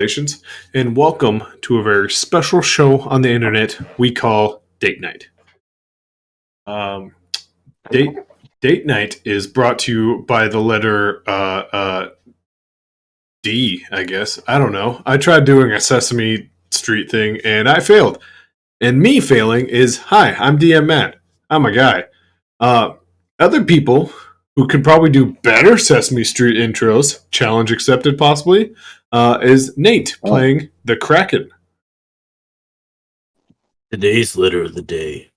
Congratulations, and welcome to a very special show on the internet we call Date Night. Um, date Date Night is brought to you by the letter D, I guess. I don't know. I tried doing a Sesame Street thing and I failed. And me failing is, hi, I'm DM Matt. I'm a guy. Other people who could probably do better Sesame Street intros, challenge accepted possibly, is Nate playing the Kraken. Today's letter of the day.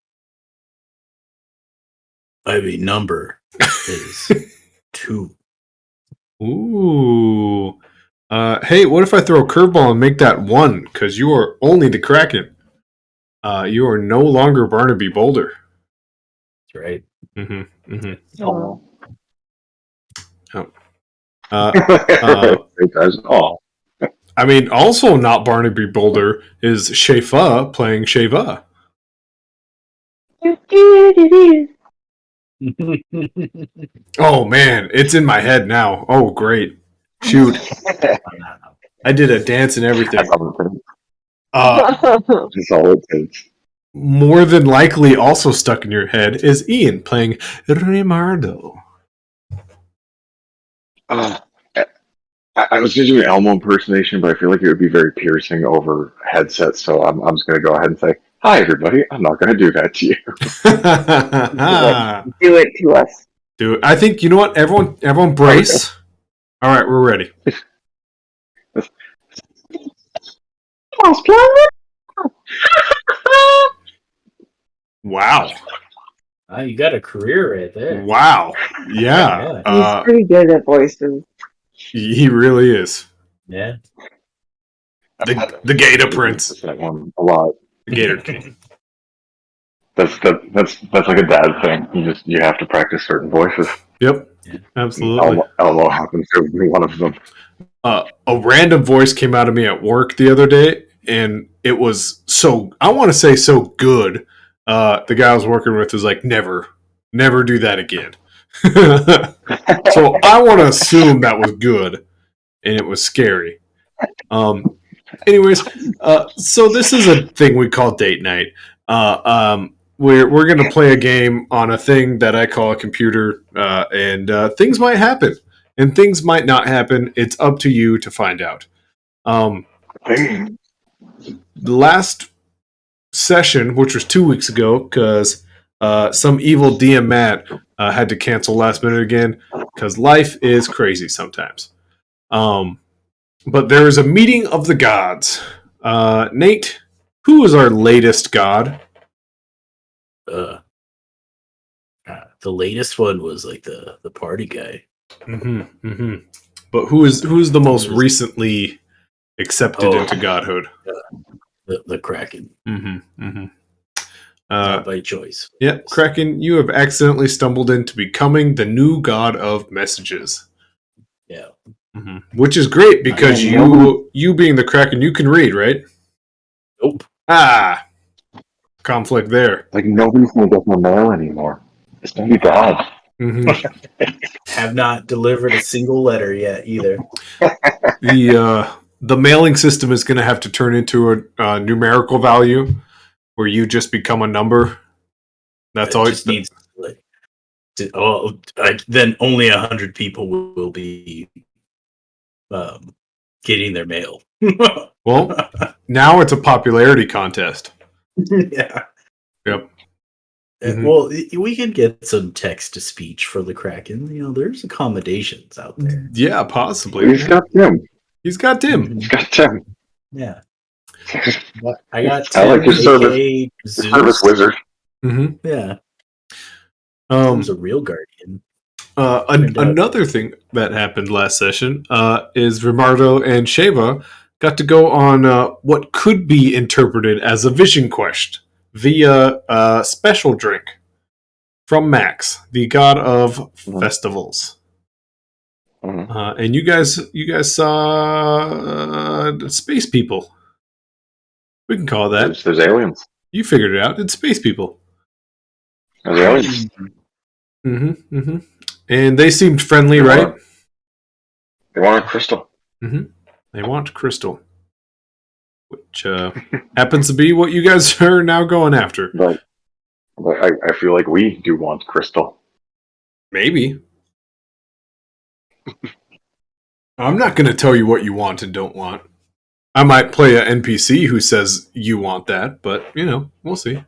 I mean, number is 2. Ooh. Hey, what if I throw a curveball and make that 1? Because you are only the Kraken. You are no longer Barnaby Boulder. That's right. Mm-hmm. Mm-hmm. Oh. It does all. I mean, also not Barnaby Boulder is Shefa playing Sheva. Oh man, it's in my head now. Oh great. Shoot. I did a dance and everything. That's all it takes. More than likely also stuck in your head is Ian playing Rimardo. I was going to do an Elmo impersonation, but I feel like it would be very piercing over headsets, so I'm just going to go ahead and say, hi, everybody. I'm not going to do that to you. Do it to us. Do it. I think, you know what? Everyone brace. All right, we're ready. Wow. You got a career right there. Wow. Yeah. He's pretty good at voices. He really is. Yeah. The Gator Prince. That one a lot. The Gator King. That's like a dad thing. You have to practice certain voices. Yep. Absolutely. Elmo happens to be one of them. A random voice came out of me at work the other day, and it was I want to say so good. The guy I was working with was like, never do that again. So I want to assume that was good, and it was scary. Anyways, so this is a thing we call date night. We're gonna play a game on a thing that I call a computer, and things might happen, and things might not happen. It's up to you to find out. The last session, which was 2 weeks ago, because some evil DM Matt had to cancel last minute again, because life is crazy sometimes. But there is a meeting of the gods. Nate, who is our latest god? The latest one was like the party guy. Mm-hmm, mm-hmm. But who's the most recently accepted into godhood? The Kraken. Mm-hmm, mm-hmm. By choice. Yeah, Kraken, you have accidentally stumbled into becoming the new god of messages. Yeah. Mm-hmm. Which is great because you being the Kraken, you can read, right? Nope. Conflict there. Like nobody's going to get my mail anymore. It's going to be bad. Mm-hmm. Have not delivered a single letter yet either. The mailing system is going to have to turn into a numerical value where you just become a number. That's all. Just needs then only 100 people will be getting their mail. Well, now it's a popularity contest. Yeah. Yep. Mm-hmm. Well, we can get some text to speech for the Kraken. There's accommodations out there. Yeah, possibly. He's got Tim. He's got Tim. Yeah. I got Tim. I like your service wizard. Mm-hmm. Yeah. He's a real guardian. Another thing that happened last session is Rimardo and Sheva got to go on what could be interpreted as a vision quest via a special drink from Max, the god of festivals. And you guys saw space people. We can call that. There's aliens. You figured it out. It's space people. There's aliens. Mm-hmm. Mm-hmm. And they seemed friendly, right? They want a crystal. Mm-hmm. They want crystal. which happens to be what you guys are now going after. But I feel like we do want Crystal. Maybe. I'm not going to tell you what you want and don't want. I might play an NPC who says you want that, but, we'll see.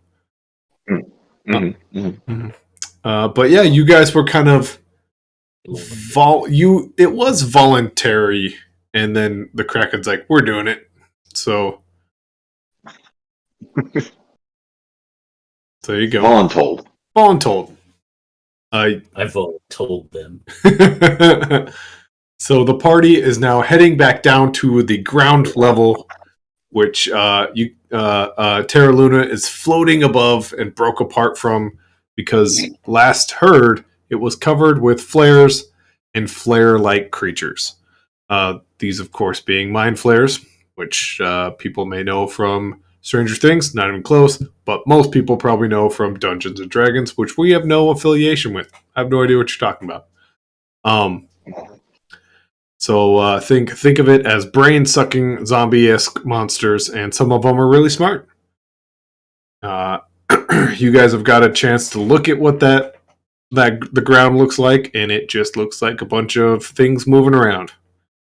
But yeah, you guys were kind of... It was voluntary, and then the Kraken's like, we're doing it. So... So there you go. Voluntold. I've told them. So the party is now heading back down to the ground level, which Terra Luna is floating above and broke apart from, because last heard it was covered with flares and flare-like creatures. These, of course, being mind flares, which people may know from Stranger Things, not even close, but most people probably know from Dungeons and Dragons, which we have no affiliation with. I have no idea what you're talking about. So think of it as brain-sucking zombie-esque monsters, and some of them are really smart. You guys have got a chance to look at what the ground looks like, and it just looks like a bunch of things moving around.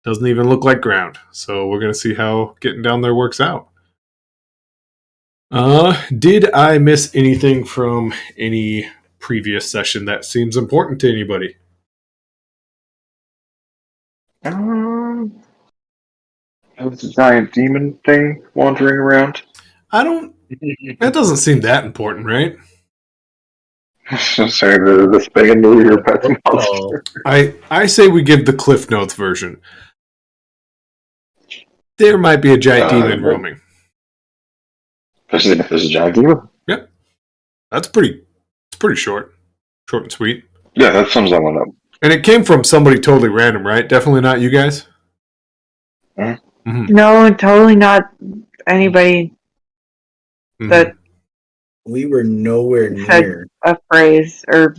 Doesn't even look like ground. So we're going to see how getting down there works out. Did I miss anything from any previous session that seems important to anybody? There was a giant demon thing wandering around. That doesn't seem that important, right? Sorry, the Spagan movie or pet monster. I say we give the Cliff Notes version. There might be a giant demon roaming. There's a giant demon? Yep. It's pretty short. Short and sweet. Yeah, that sums that one up. And it came from somebody totally random, right? Definitely not you guys? Mm-hmm. No, totally not anybody that we were nowhere near a phrase or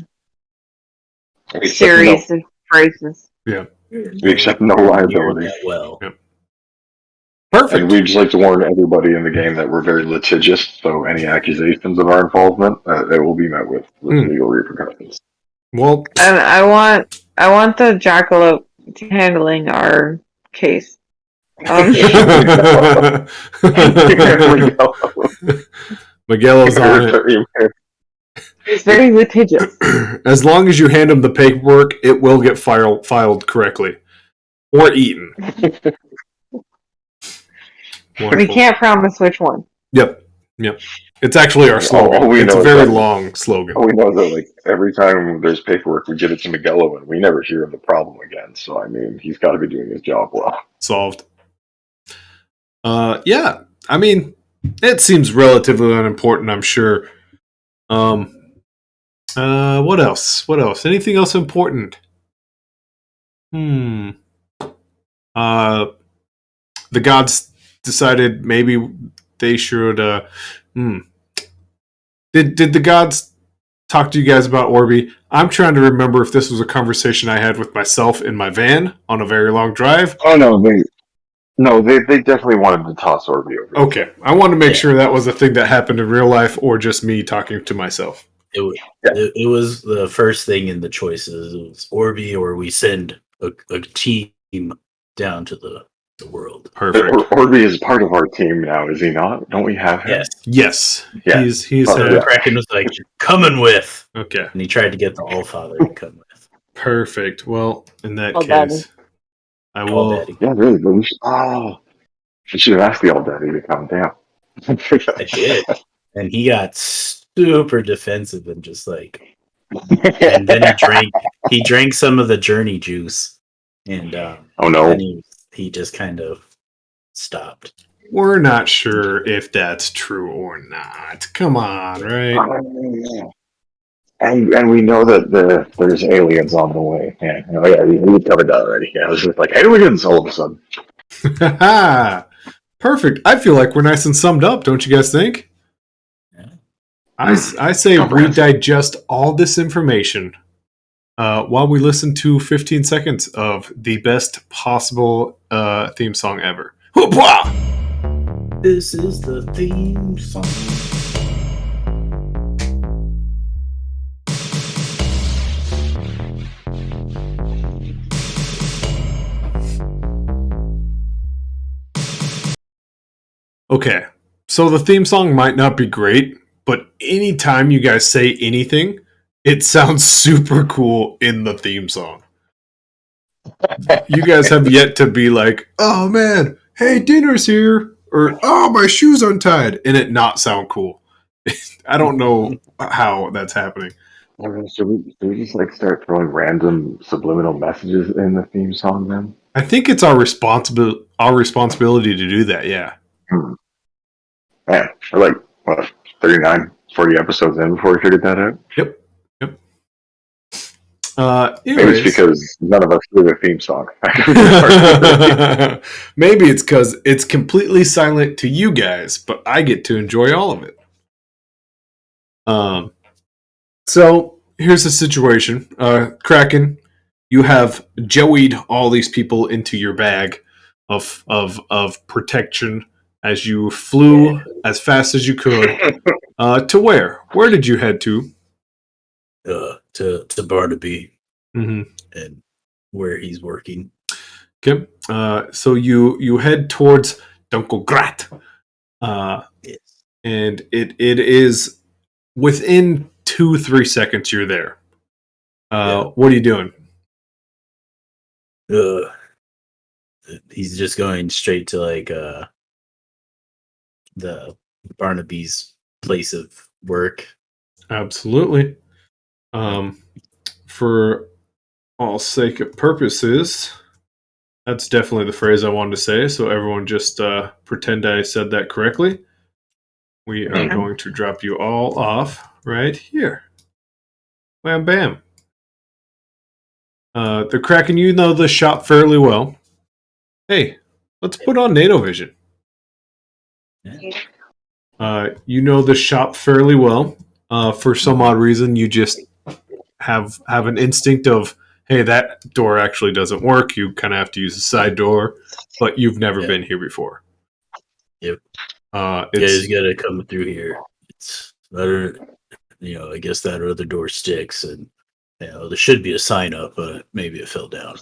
series of phrases. Yeah. We accept no liability. Well. Yep. Perfect. And we'd just like to warn everybody in the game that we're very litigious, so any accusations of our involvement, they will be met with legal repercussions. Well, and I want the jackalope handling our case. Miguelo's on it. He's very litigious. As long as you hand him the paperwork, it will get filed correctly. Or eaten. We can't promise which one. Yep. It's actually our slogan. It's a very long slogan. We know that every time there's paperwork, we give it to Miguelo, and we never hear of the problem again. So, I mean, he's got to be doing his job well. Solved. Yeah. I mean, it seems relatively unimportant, I'm sure. What else? Anything else important? The gods decided maybe they should. Did the gods talk to you guys about Orby? I'm trying to remember if this was a conversation I had with myself in my van on a very long drive. Oh no, they definitely wanted to toss Orby over. Okay, I want to make sure that was a thing that happened in real life, or just me talking to myself. It was the first thing in the choices. It was Orby, or we send a team down to the world. Perfect. Orby is part of our team now, is he not? Don't we have him? Yes. Yeah. He's Kraken was like, "You're coming with." Okay. And he tried to get the Allfather to come with. Perfect. Well, in that case, Daddy. I will. Daddy. Yeah, really. But we should have asked the All Daddy to come down. I did, and he got super defensive and just and then he drank some of the journey juice, and oh no. He just kind of stopped. We're not sure if that's true or not. Come on, right? And we know that there's aliens on the way. Yeah, we covered that already. Yeah, it was just like aliens all of a sudden. Perfect. I feel like we're nice and summed up, don't you guys think? Yeah. I say redigest all this information while we listen to 15 seconds of the best possible theme song ever. Hoopwa! This is the theme song. Okay, so the theme song might not be great, but anytime you guys say anything, it sounds super cool in the theme song. You guys have yet to be like, oh man, hey, dinner's here, or oh, my shoe's untied, and it not sound cool. I don't know how that's happening. Should we just like start throwing random subliminal messages in the theme song then? I think it's our responsibility to do that, yeah. Man, we're like, what, 39, 40 episodes in before we figured that out? Yep. Maybe it's because none of us do the theme song. Maybe it's because it's completely silent to you guys, but I get to enjoy all of it. So here's the situation. Kraken, you have joeyed all these people into your bag of protection as you flew as fast as you could. To where? Where did you head to? To Barnaby Mm-hmm. and where he's working. Okay. So you head towards DunkelGrotte. Yes. And it is within 2-3 seconds you're there. What are you doing? He's just going straight to like the Barnaby's place of work. Absolutely. For all sake of purposes, that's definitely the phrase I wanted to say. So everyone just pretend I said that correctly. We are going to drop you all off right here. Wham bam. The Kraken, you know the shop fairly well. Hey, let's put on NATO Vision. You know the shop fairly well. For some odd reason, you just have an instinct of, hey, that door actually doesn't work. You kind of have to use a side door, but you've never been here before. Yep. It's got to come through here. It's better, I guess that other door sticks, and there should be a sign up, but maybe it fell down.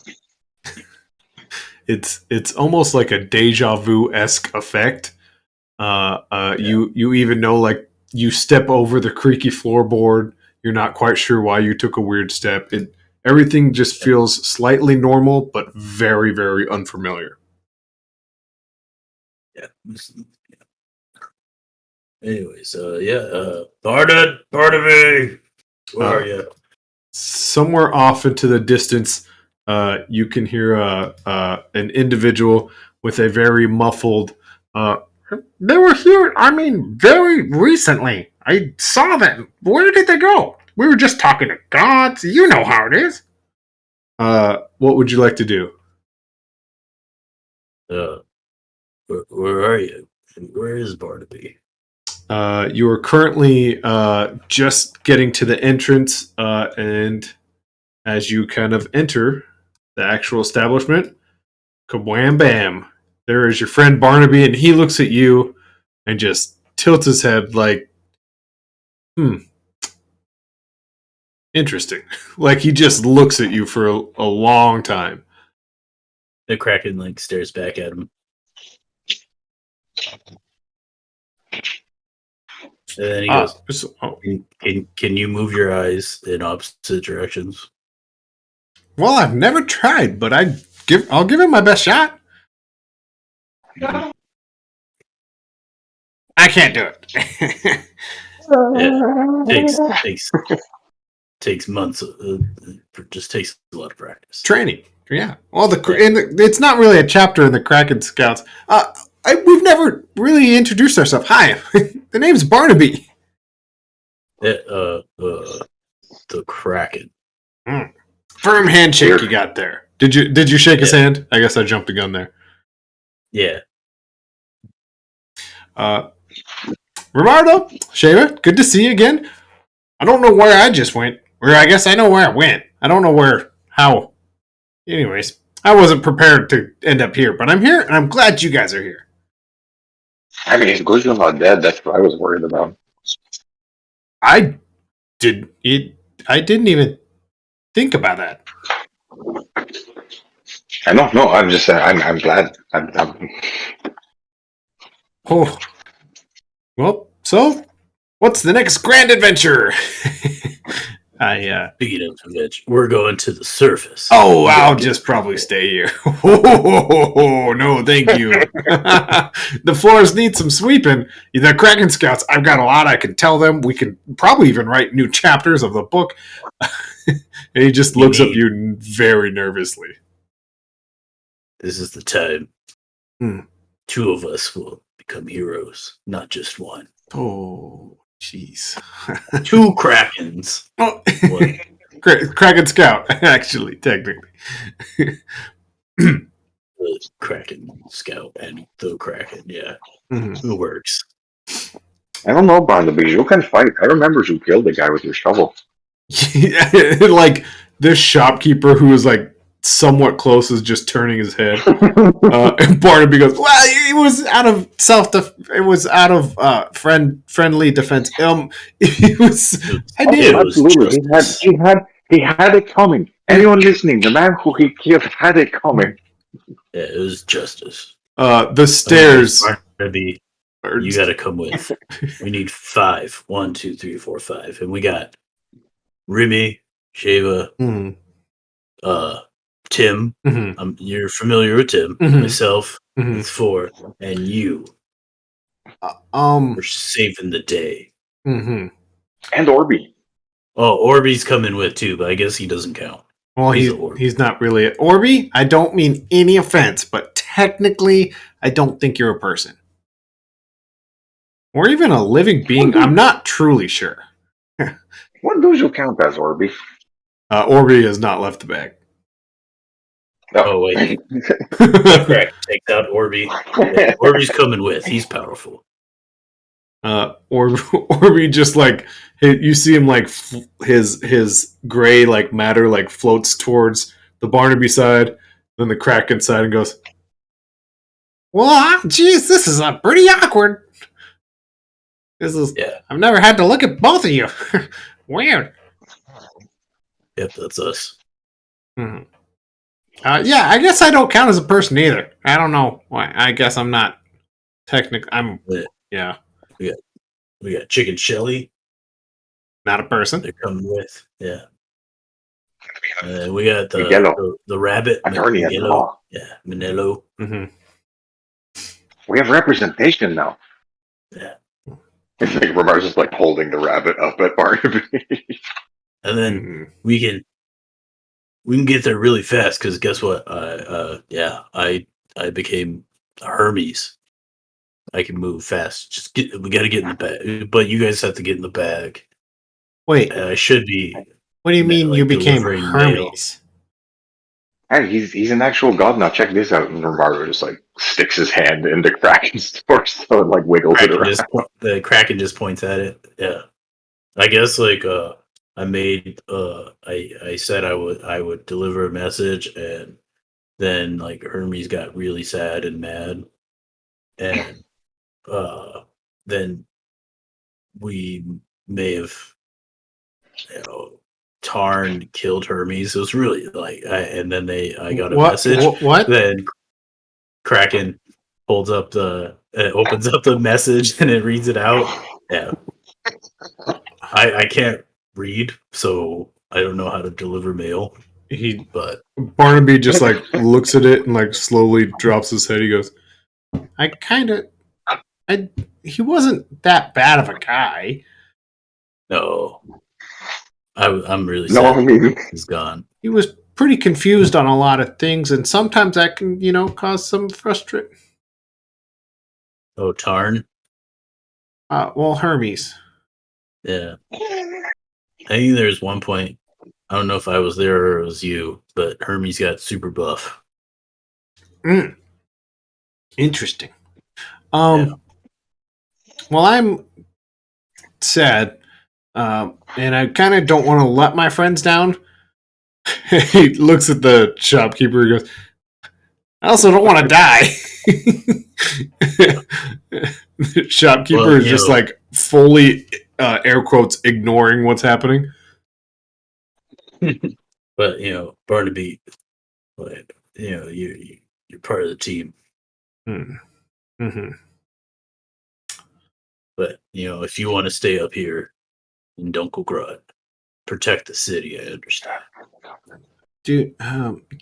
It's almost like a deja vu-esque effect. You even know, like, you step over the creaky floorboard. You're not quite sure why you took a weird step. Everything just feels slightly normal, but very, very unfamiliar. Yeah. Anyways, Barnaby, where are you? Somewhere off into the distance, you can hear an individual with a very muffled. They were here. I mean, very recently. I saw them. Where did they go? We were just talking to gods. You know how it is. What would you like to do? Where are you? Where is Barnaby? You are currently just getting to the entrance, and as you kind of enter the actual establishment, kabwam bam, there is your friend Barnaby, and he looks at you and just tilts his head like, interesting. Like he just looks at you for a long time. The Kraken stares back at him. And then he goes, Can you move your eyes in opposite directions? Well, I've never tried, but I'll give it my best shot. I can't do it. Takes months. Just takes a lot of practice. Training, yeah. Well, it's not really a chapter in the Kraken Scouts. We've never really introduced ourselves. Hi, the name's Barnaby. The Kraken. Firm handshake you got there. Did you shake his hand? I guess I jumped the gun there. Yeah. Rimardo, Shayla, good to see you again. I don't know where I just went. Or I guess I know where I went. I don't know how. Anyways, I wasn't prepared to end up here, but I'm here, and I'm glad you guys are here. I mean, he's good not dead. That's what I was worried about. I did it. I didn't even think about that. I don't know. I'm just saying. I'm glad. Oh, well. So, what's the next grand adventure? Speaking of which, we're going to the surface. Oh, I'll just probably stay here. Oh, no, thank you. The floors need some sweeping. The Kraken Scouts, I've got a lot I can tell them. We can probably even write new chapters of the book. And he just looks up you very nervously. This is the time. Hmm. 2 of us will become heroes, not just one. Oh, jeez. 2 Krakens. Oh. One. Kraken Scout, actually, technically. The Kraken Scout and the Kraken, yeah. Mm-hmm. It works. I don't know, Barnaby. You can fight. I remember you killed the guy with your shovel. Like this shopkeeper who was like somewhat close is just turning his head. And Barnaby goes, "Well, it was out of it was out of friendly defense. It was. I did. Absolutely. He had it coming. Anyone listening, the man who he killed had it coming. Yeah, it was justice. The stairs. Barnaby, you got to come with. We need 5. 1, 2, 3, 4, 5, and we got Remy, Sheva, Tim. Mm-hmm. You're familiar with Tim. Mm-hmm. Myself, Mm-hmm. it's 4, and you. We're saving the day. Mm-hmm. And Orby. Oh, Orby's coming with too, but I guess he doesn't count. Well, he's not really a Orby. I don't mean any offense, but technically, I don't think you're a person. Or even a living being. I'm not truly sure. What do you count as, Orby? Orby has not left the bag. Oh, wait. Correct. Take out Orby. Yeah, Orby's coming with. He's powerful. Orby just like you see him like his gray like matter like floats towards the Barnaby side, then the Kraken side, and goes, "Well, geez, this is pretty awkward. This is I've never had to look at both of you. Weird." Yep, that's us. Mm-hmm. Yeah, I guess I don't count as a person either. I don't know why. I guess I'm not technically. Yeah. We got Chicken Shelly. Not a person. They're coming with. Yeah. We got the rabbit. Manello. Yeah, Manello. Mm-hmm. We have representation now. Yeah. It's like Romar's just like holding the rabbit up at Barnaby. And then we can get there really fast because guess what? I became Hermes. I can move fast. We got to get in the bag, but you guys have to get in the bag. Wait, I should be. What do you mean you became Hermes? Hey, he's an actual god now. Check this out. And Romaro just like sticks his hand into Kraken's torso and like wiggles it around. The Kraken just points at it. Yeah, I guess like I made I said I would deliver a message, and then like Hermes got really sad and mad, and then we may have Tarn killed Hermes. It was really like and then I got a message. What? Then Kraken opens up the message and it reads it out. Yeah. I can't read, so I don't know how to deliver mail. But Barnaby just like looks at it and like slowly drops his head. He goes, he wasn't that bad of a guy. No. I'm really sad he's gone. He was pretty confused on a lot of things, and sometimes that can, cause some frustration. Oh, Tarn? Well, Hermes. Yeah. I think there's one point, I don't know if I was there or it was you, but Hermes got super buff. Interesting. Well, I'm sad, and I kind of don't want to let my friends down. He looks at the shopkeeper and goes, I also don't want to die. Shopkeeper Well, is just like fully air quotes ignoring what's happening. but Barnaby, but, you're part of the team. Mm-hmm. But if you want to stay up here in DunkelGrotte, protect the city. I understand. Do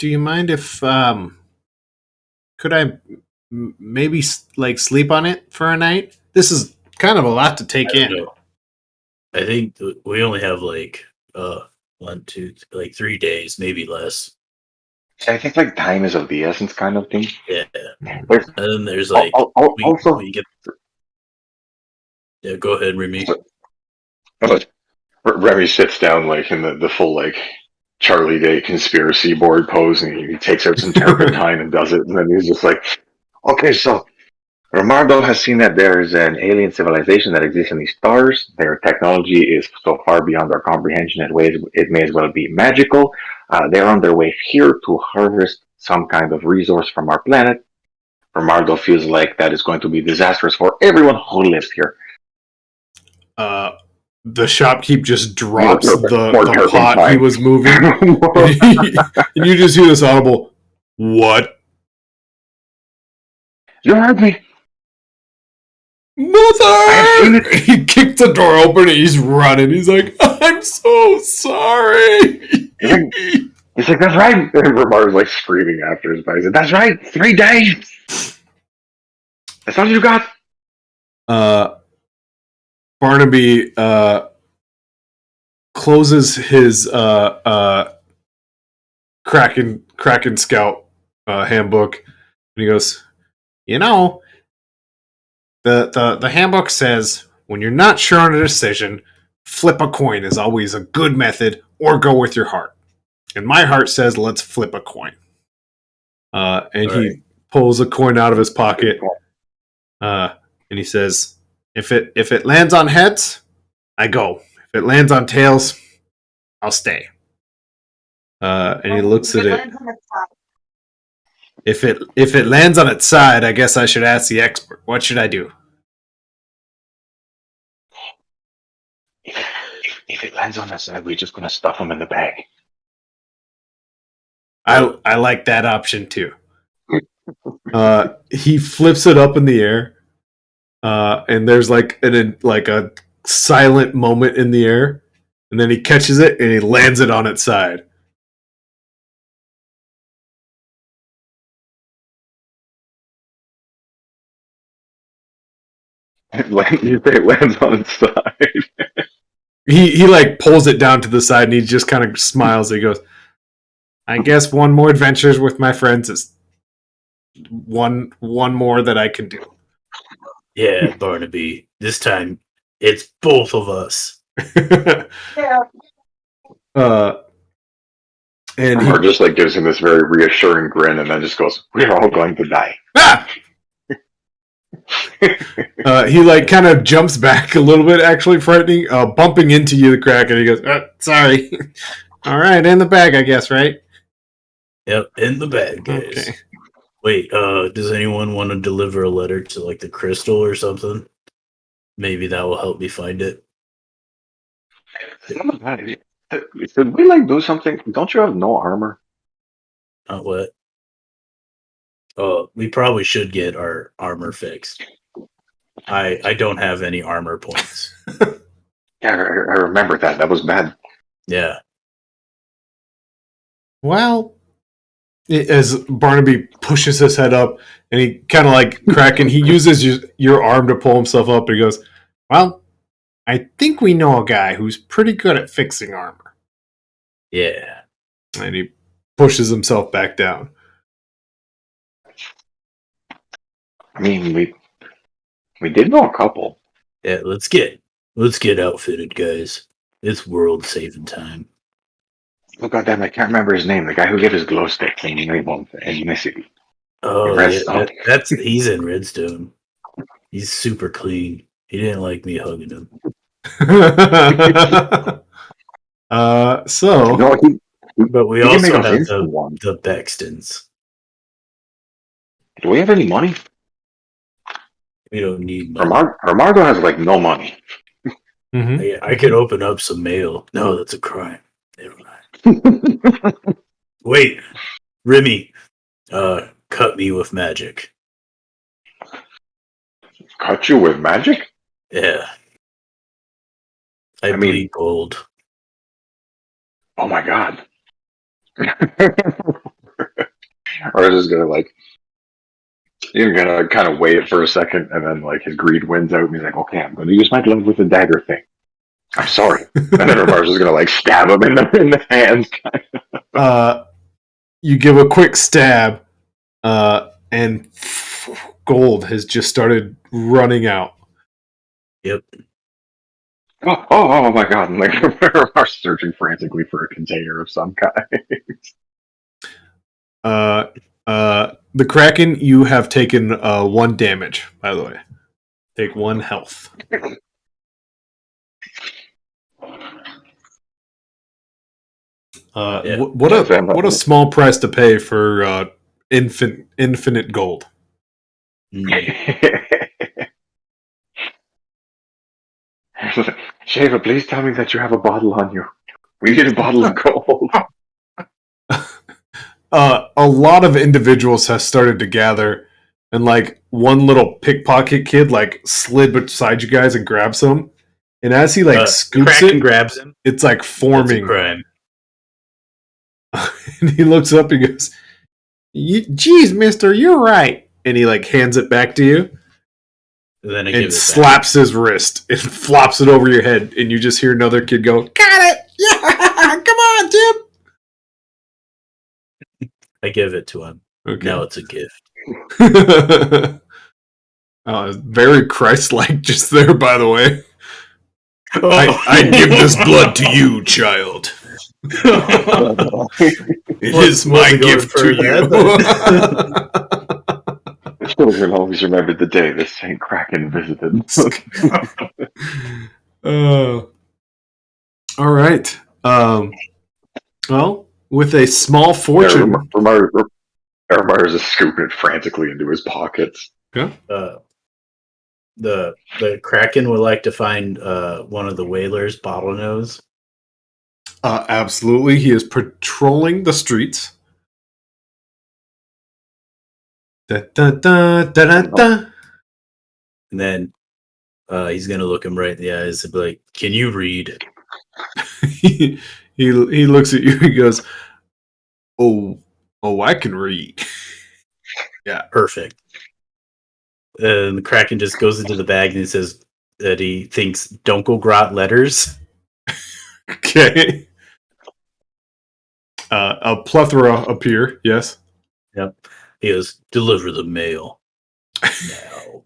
you mind if could I maybe like sleep on it for a night? This is kind of a lot to take I don't in. know. I think we only have like 3 days, maybe less. I think like time is of the essence, kind of thing. Yeah. There's And then there's like also. we get. Yeah, go ahead, Remy. Remy sits down like in the full like Charlie Day conspiracy board pose, and he takes out some turpentine and does it, and then he's just like, "Okay, so Romardo has seen that there is an alien civilization that exists in these stars. Their technology is so far beyond our comprehension it may as well be magical. They're on their way here to harvest some kind of resource from our planet. Romardo feels like that is going to be disastrous for everyone who lives here." The shopkeep just drops More the pot turpentine. he was moving, and you just hear this audible, "What, You heard me. mother?" He kicked the door open and he's running. He's like, "I'm so sorry." He's like, "That's right." And Romardo's like screaming after his buddy. He said, "That's right. 3 days. That's all you got." Barnaby closes his Kraken Scout handbook, and he goes, the handbook says when you're not sure on a decision, flip a coin is always a good method, or go with your heart. And my heart says let's flip a coin. And he pulls a coin out of his pocket, and he says, If it lands on heads, I go. If it lands on tails, I'll stay." And he looks at it. If it lands on its side, I guess I should ask the expert. What should I do? If it lands on the side, we're just gonna stuff him in the bag. I like that option too. He flips it up in the air, and there's like a silent moment in the air, and then he catches it and he lands it on its side. You say it lands on its side. He like pulls it down to the side and he just kind of smiles. He goes, "I guess one more adventures with my friends is one more that I can do." Yeah, Barnaby. This time it's both of us. Yeah. And Or just like gives him this very reassuring grin, and then just goes, "We're all going to die." Ah! He like kind of jumps back a little bit, actually frightening, bumping into you, the Kraken. He goes, "Sorry." All right, in the bag, I guess, right? Yep, in the bag, guys. Okay. Wait, does anyone want to deliver a letter to like the crystal or something? Maybe that will help me find it. Should we like do something? Don't you have no armor? Not what? Oh, we probably should get our armor fixed. I don't have any armor points. Yeah, I remember that. That was bad. Yeah. Well, as Barnaby pushes his head up and he kind of like Kraken, he uses your arm to pull himself up and he goes, "Well, I think we know a guy who's pretty good at fixing armor." Yeah. And he pushes himself back down. I mean, we did know a couple. Yeah, let's get outfitted, guys. It's world saving time. Oh goddamn! I can't remember his name. The guy who gave his glow stick in Mississippi. Oh Redstone. yeah, he's in Redstone. He's super clean. He didn't like me hugging him. So No, But we he can also make us have instant one. the Bextons. Do we have any money? We don't need money. Armando has like no money. Mm-hmm. I could open up some mail. No, that's a crime. Never mind. Wait, Remy, cut me with magic. Cut you with magic? Yeah. I mean- bleed gold. Oh my god. Or is just gonna like you're gonna kind of wait for a second, and then like his greed wins out, and he's like, "Okay, I'm gonna use my glove with the dagger thing. I'm sorry." And then Ramar's just gonna like stab him in the hands. You give a quick stab, and gold has just started running out. Yep. Oh my god! And like Ramar's searching frantically for a container of some kind. The Kraken, you have taken 1 damage, by the way. Take 1 health. Yeah. What a small price to pay for infinite gold. Shaver, please tell me that you have a bottle on you. We need a bottle of gold. A lot of individuals have started to gather, and like one little pickpocket kid like slid beside you guys and grabbed some, and as he like scoops Kraken it, grabs him. it's like That's a forming. crime. And he looks up and goes, "Geez, mister, you're right." And he like hands it back to you And then I give and it slaps his wrist and flops it over your head, and you just hear another kid go, "Got it! Yeah, come on, Tim." back. I give it to him. Okay. Now it's a gift. Very Christ-like just there, by the way. Oh. I give this blood to you, child. It is my wasn't going gift for to that, you. The children always remember the day the Saint Kraken visited. All right. Well, with a small fortune. Ramar is just scooping it frantically into his pockets. Yeah. The Kraken would like to find one of the whalers, Bottlenose. Absolutely. He is patrolling the streets. Da, da, da, da, da, da. And then he's gonna look him right in the eyes and be like, "Can you read?" he looks at you. He goes, "Oh, I can read." Perfect. And the Kraken just goes into the bag and he says that he thinks DunkelGrotte letters. Okay. A plethora appear. Yes. Yep. He goes, "Deliver the mail now."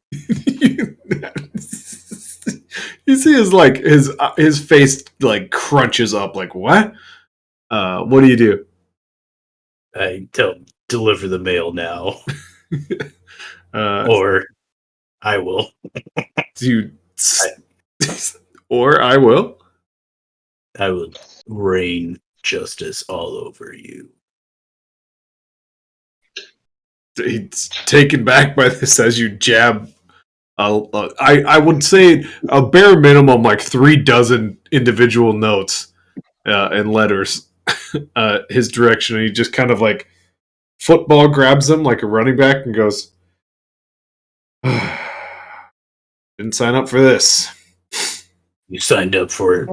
You see his face like crunches up. Like what? What do you do? I tell him, "Deliver the mail now," Uh, or I will. do you? Or I will. I will rain justice all over you. He's taken back by this as you jab. I would say a bare minimum like 36 individual notes and letters his direction, and he just kind of like football grabs them like a running back and goes, "Didn't sign up for this." You signed up for it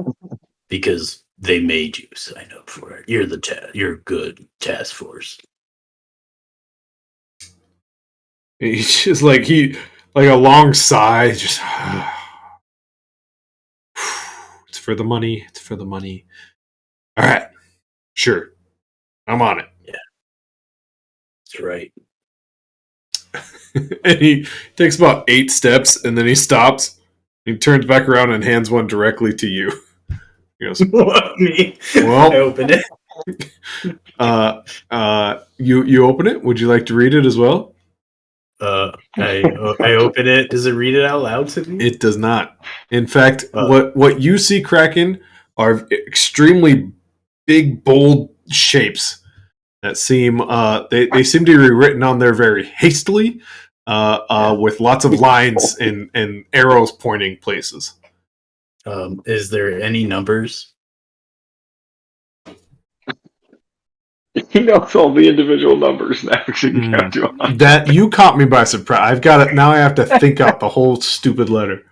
because they made you sign up for it. You're you're good task force. He's just like a long sigh, just it's for the money. It's for the money. All right, sure, I'm on it. That's right. And he takes about 8 steps, and then he stops. He turns back around and hands one directly to you. He goes, What, me? Well- I open it. You open it. Would you like to read it as well? I open it. Does it read it out loud to me? It does not. In fact, what you see, Kraken, are extremely big, bold shapes that seem they seem to be written on there very hastily. with lots of lines and arrows pointing places. Is there any numbers? He knows all the individual numbers now. So you can't do it. That you caught me by surprise. I've got it now. I have to think out the whole stupid letter.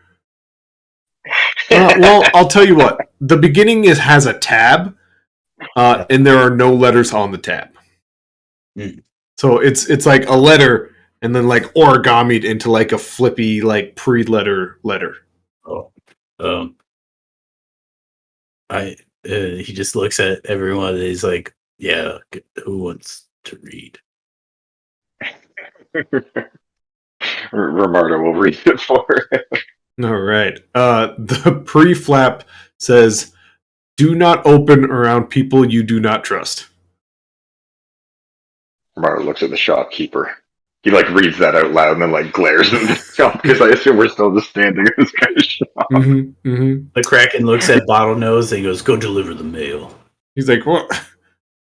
Well, I'll tell you what. The beginning has a tab, and there are no letters on the tab. Mm. So it's like a letter, and then like origamied into like a flippy like pre-letter letter. Oh, he just looks at everyone and he's like, "Yeah, who wants to read?" Romardo will read it for him. All right. The pre-flap says, "Do not open around people you do not trust." Romardo looks at the shopkeeper. He like reads that out loud and then like glares at the shop because I assume we're still just standing in this guy's shop. The Kraken looks at Bottlenose and he goes, "Go deliver the mail." He's like, "What?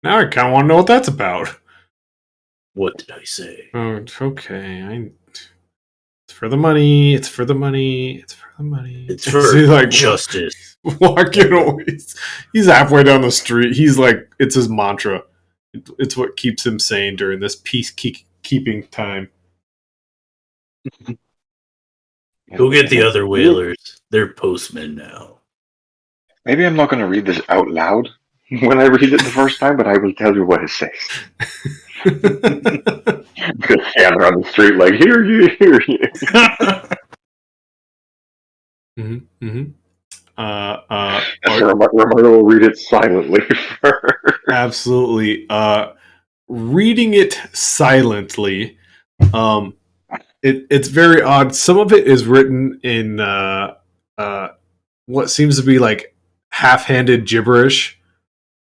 Now I kind of want to know what that's about." What did I say? Oh, okay. It's for the money. It's for the money. It's for the money. It's for He's like justice. walking away. He's halfway down the street. He's like, it's his mantra. It's what keeps him sane during this peacekeeping time. Go get the other whalers. They're postmen now. Maybe I'm not going to read this out loud when I read it the first time, but I will tell you what it says. Just stand around the street like, hear you, hear you. Romardo will read it silently first. Absolutely. Reading it silently, it's very odd. Some of it is written in what seems to be like half-handed gibberish.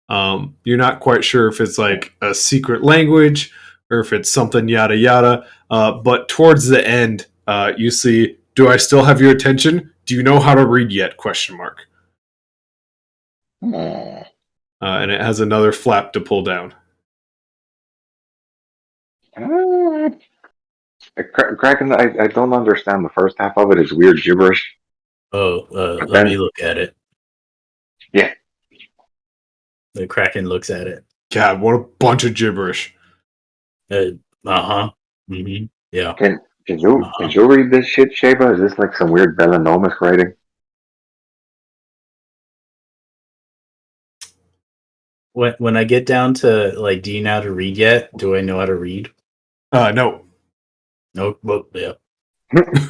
You're not quite sure if it's like a secret language or if it's something yada yada. But towards the end, you see, "Do I still have your attention? Do you know how to read yet?" Question mark. And it has another flap to pull down. Kraken, I don't understand the first half of it. It's weird gibberish. Let me look at it. Yeah. The Kraken looks at it. God, what a bunch of gibberish. Yeah. Can you read this shit, Sheba? Is this like some weird Bellonomic writing? When I get down to like, do you know how to read yet? Do I know how to read? No. No. Well, yeah.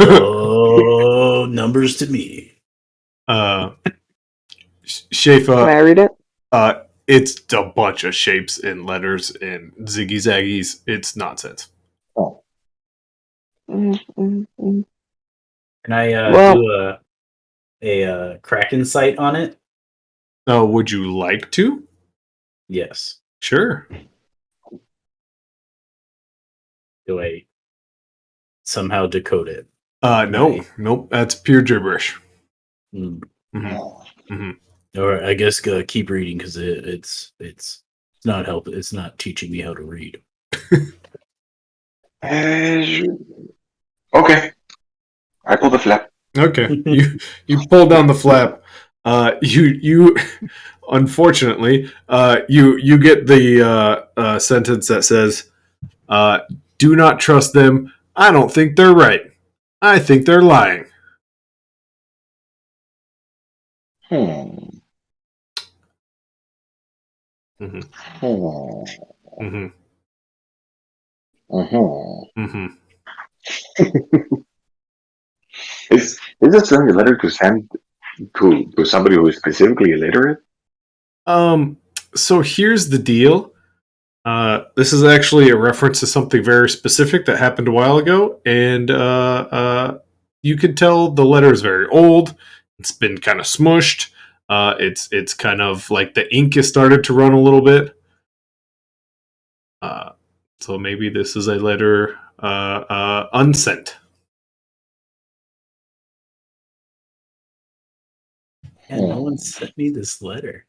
Oh, numbers to me. Shafa, Can I read it? it's a bunch of shapes and letters and ziggy zaggies. It's nonsense. Oh. Can I do a Kraken site on it? Oh, would you like to? Yes. Sure. Do I somehow decode it? No. Nope. That's pure gibberish. Mm. Mm-hmm. All right, I guess keep reading because it's not helping. It's not teaching me how to read. Okay. I pull the flap. Okay. you pull down the flap. You unfortunately you get the sentence that says, "Do not trust them. I don't think they're right. I think they're lying." Mm-hmm. Is this a letter to send to somebody who is specifically illiterate? So here's the deal. This is actually a reference to something very specific that happened a while ago, and you can tell the letter is very old. It's been kind of smushed. It's kind of like the ink has started to run a little bit. So maybe this is a letter unsent. Yeah, no one sent me this letter.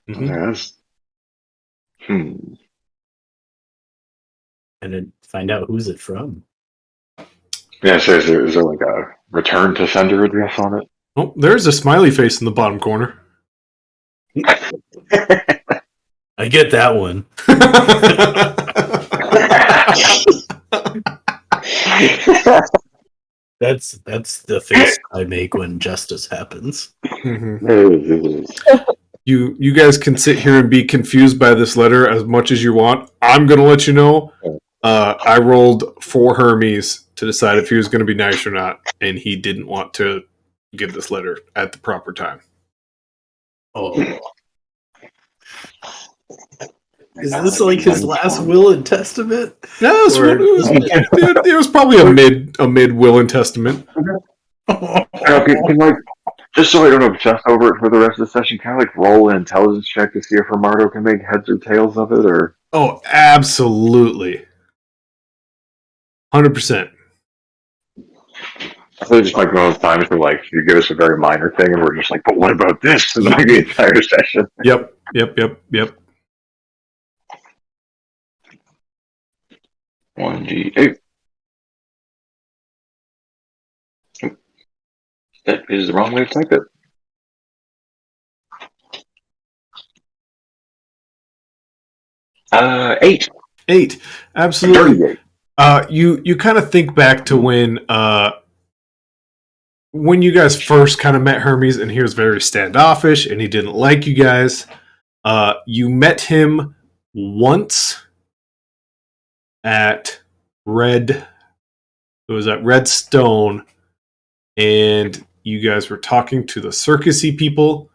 Mm-hmm. Yes. and then find out who's it from. Yeah, so is there like a return to sender address on Oh, there's a smiley face in the bottom corner. it? I get that one. That's the face I make when justice happens. Mhm. You guys can sit here and be confused by this letter as much as you want. I'm going to let you know. I rolled 4 Hermes to decide if he was going to be nice or not, and he didn't want to give this letter at the proper time. Oh. Is this like his last will and testament? No, it was probably a mid will and testament. Can like, just so I don't obsess over it for the rest of the session, can I like roll an intelligence check to see if Romardo can make heads or tails of it, or? Oh, absolutely. 100%. I feel just like one of those times where like you give us a very minor thing and we're just like, but what about this? And like the entire session. Yep. 1d8. That is the wrong way to type it. 8. 8. Absolutely. 38. You kind of think back to when you guys first kind of met Hermes, and he was very standoffish and he didn't like you guys. You met him once at Red Stone, and you guys were talking to the circusy people.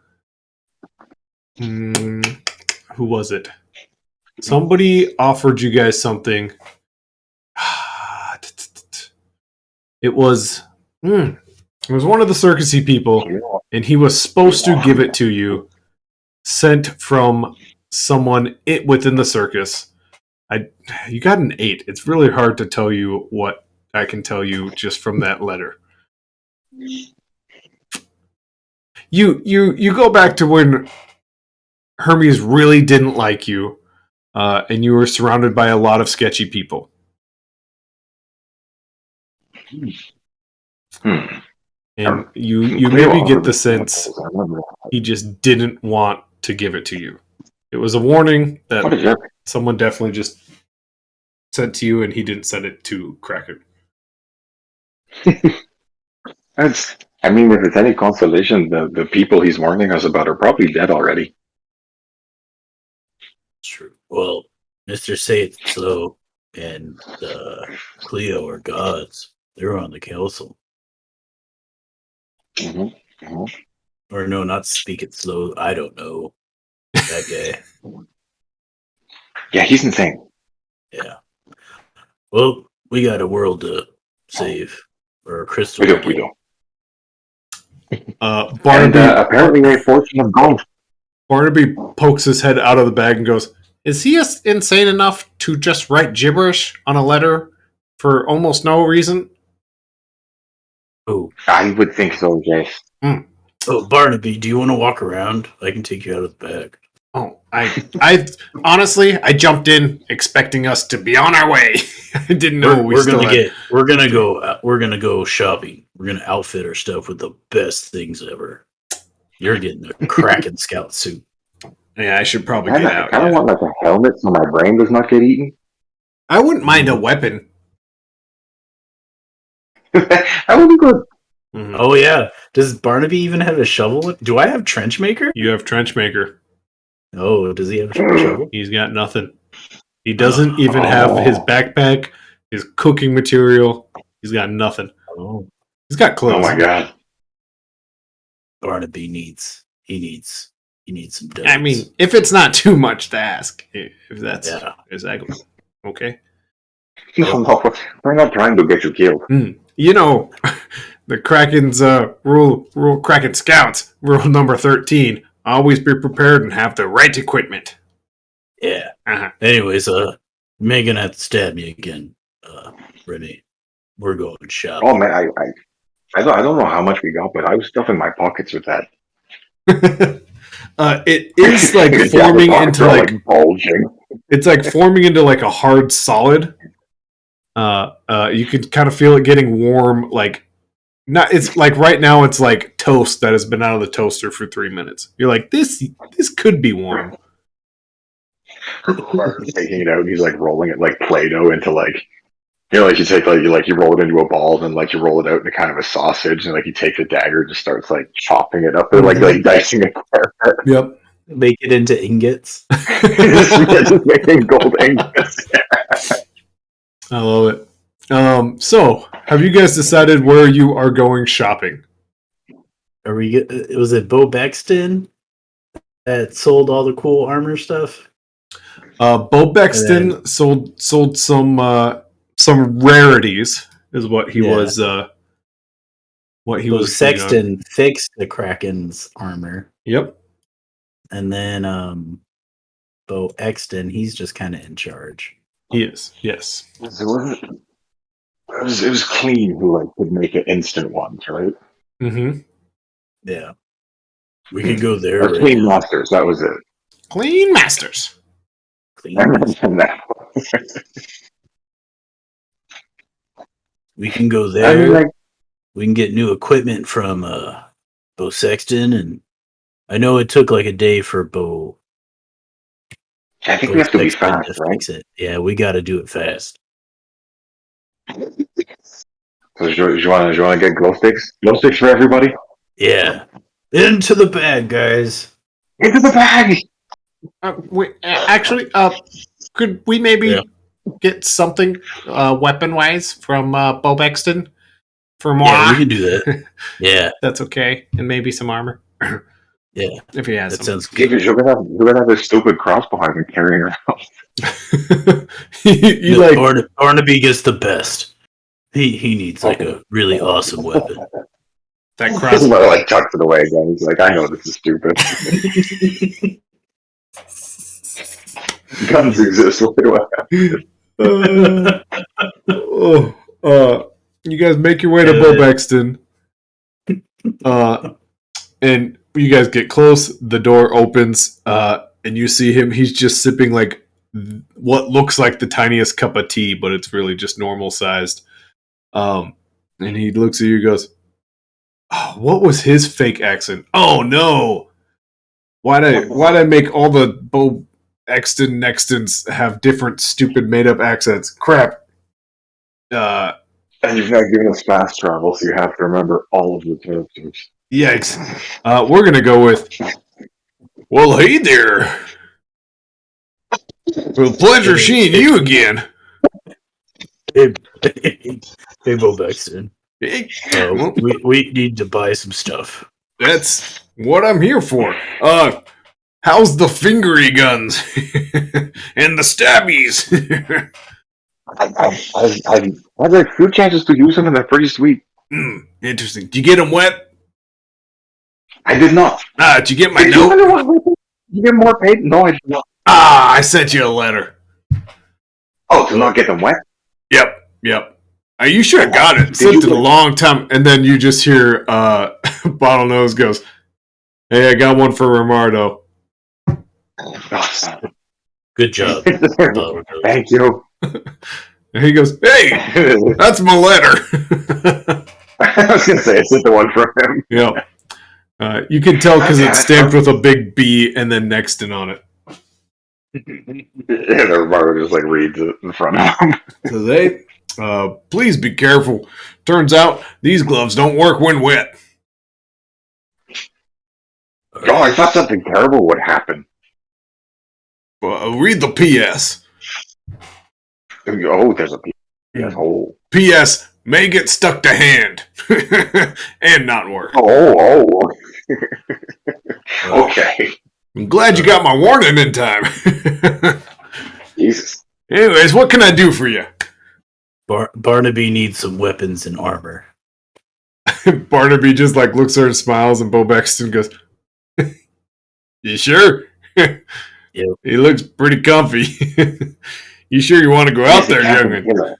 Who was it? Somebody offered you guys something. It was one of the circusy people, and he was supposed to give it to you, sent from someone within the circus. You got an 8. It's really hard to tell you what I can tell you just from that letter. You go back to when Hermes really didn't like you, and you were surrounded by a lot of sketchy people. And you maybe get the sense he just didn't want to give it to you. It was a warning that someone definitely just sent to you, and he didn't send it to Kraken. I mean, if it's any consolation, the people he's warning us about are probably dead already. True. Well, Mr. Saitso and Cleo are gods. They're on the council. Mm-hmm. Mm-hmm. Or no, not speak it slow. I don't know. That guy. Yeah, he's insane. Yeah. Well, we got a world to save. Or a crystal. We do. Barnaby, apparently a fortune of gold. Barnaby pokes his head out of the bag and goes, "Is he insane enough to just write gibberish on a letter for almost no reason?" Oh, I would think so, yes. Oh, Barnaby, do you want to walk around? I can take you out of the bag. Oh, I honestly, I jumped in expecting us to be on our way. I didn't know we're gonna go shopping. We're gonna outfit our stuff with the best things ever. You're getting a Kraken Scout suit. Yeah, I should probably get out. I kind of want like a helmet so my brain does not get eaten. I wouldn't mind a weapon. That would be good. Mm-hmm. Oh yeah. Does Barnaby even have a shovel? Do I have trench maker? You have trench maker. Oh, does he have a shovel? He's got nothing. He doesn't even have his backpack, his cooking material. He's got nothing. Oh. He's got clothes. Oh my god. Barnaby needs some duds. I mean, if it's not too much to ask, if that's exactly okay. No, we're not trying to get you killed. You know, the Kraken's rule Kraken Scouts, rule number 13. Always be prepared and have the right equipment. Yeah. Uh-huh. Anyways, Megan had to stab me again. Rennie, we're going shopping. Oh man, I don't know how much we got, but I was stuffing my pockets with that. It is like forming into like bulging. It's like forming into like a hard solid, You can kind of feel it getting warm. Like not, it's like right now it's like toast that has been out of the toaster for 3 minutes. You're like this could be warm. Martin's taking it out. He's like rolling it like Play-Doh into like like you take like you roll it into a ball, then like you roll it out into kind of a sausage, and like you take the dagger, and just starts like chopping it up, or like dicing it. Yep. Make it into ingots. just making gold ingots. I love it. So have you guys decided where you are going shopping? Are we? Was it Bo Bexton that sold all the cool armor stuff? Bo Bexton sold some rarities, is what he was. What he Bo was. Sexton fixed the Kraken's armor. Yep. And then Bo Exton, he's just kind of in charge. He is. Yes. It was clean who like could make it instant ones, right? Mm-hmm. Yeah. We could go there. Or clean masters, that was it. Clean Masters. Clean I Masters. mentioned that. We can go I there. mean, like, We can get new equipment from Bo Sexton, and I know it took like a day for Bo. I think Bo we have to be Sexton fast, to right? fix it. Yeah, we got to do it fast. So you want to get glow sticks? Glow sticks for everybody? Yeah, into the bag, guys. Into the bag! Could we maybe Yeah. get something weapon-wise from Bo Bexton for moi? Yeah, we can do that. Yeah, That's okay, and maybe some armor. yeah, If he has that some. sounds good. You're gonna have this stupid cross behind him carrying around. you No, like Barnaby gets the best. He needs like a really awesome weapon. that He's cross? like tucks it away again. He's like, I know this is stupid. Guns exist. You guys make your way to Bo Bexton. And you guys get close, the door opens, and you see him. He's just sipping like what looks like the tiniest cup of tea, but it's really just normal sized. And he looks at you and goes, oh, what was his fake accent? Oh no. Why'd I make all the Bo Exton Nextons have different stupid made up accents? Crap. And you've not given us fast travel, so you have to remember all of the characters. Yikes. We're going to go with, well, hey there. Well, pleasure seeing you again. Hey, Bo Bexton. Hey, We need to buy some stuff. that's what I'm here for. How's the fingery guns? And the stabbies? I've had few chances to use them, and they're pretty sweet. Interesting. Did you get them wet? I did not. Did you get my Did note? you get more paid? No, I did not. I sent you a letter. Oh, to not get them wet? Yep. You should have got it. Did Sent you it a get- long time. And then you just hear Bottlenose goes, hey, I got one for Romardo. Good job. Thank you. And he goes, hey, that's my letter. I was gonna say I sent the one from him. Yep. You can tell because it's stamped with a big B and then Nexton on it. And the barber just like reads it in front of him. Says, hey, please be careful. Turns out these gloves don't work when wet. Oh, I thought something terrible would happen. Read the PS. Oh, there's a PS hole. PS may get stuck to hand and not work. Oh. Okay. I'm glad you got my warning in time. Jesus. Anyways, what can I do for you? Barnaby needs some weapons and armor. Barnaby just like looks at her and smiles, and Bo Bexton goes, you sure? Yep. He looks pretty comfy. You sure you want to go out there, youngin?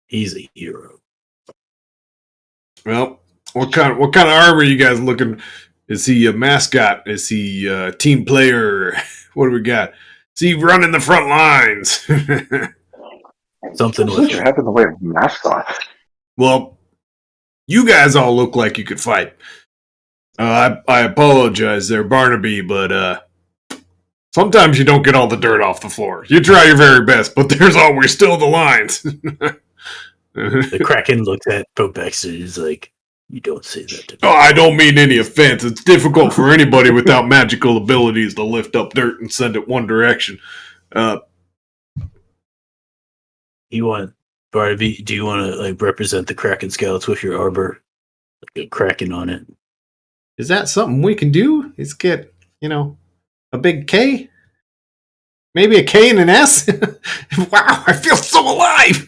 He's a hero. Well, what kind of armor you guys looking? Is he a mascot? Is he a team player? What do we got? Is he running the front lines? Something What with you it. have in the way of masks on? Well, you guys all look like you could fight. I apologize there, Barnaby, but sometimes you don't get all the dirt off the floor. You try your very best, but there's always still the lines. The Kraken looks at Popex and is like, "You don't say that to me." Oh, I don't mean any offense. It's difficult for anybody without magical abilities to lift up dirt and send it one direction. You want Barnaby? Do you want to like represent the Kraken Scouts with your arbor, like a Kraken on it? Is that something we can do? Is get, a big K? Maybe a K and an S? Wow, I feel so alive!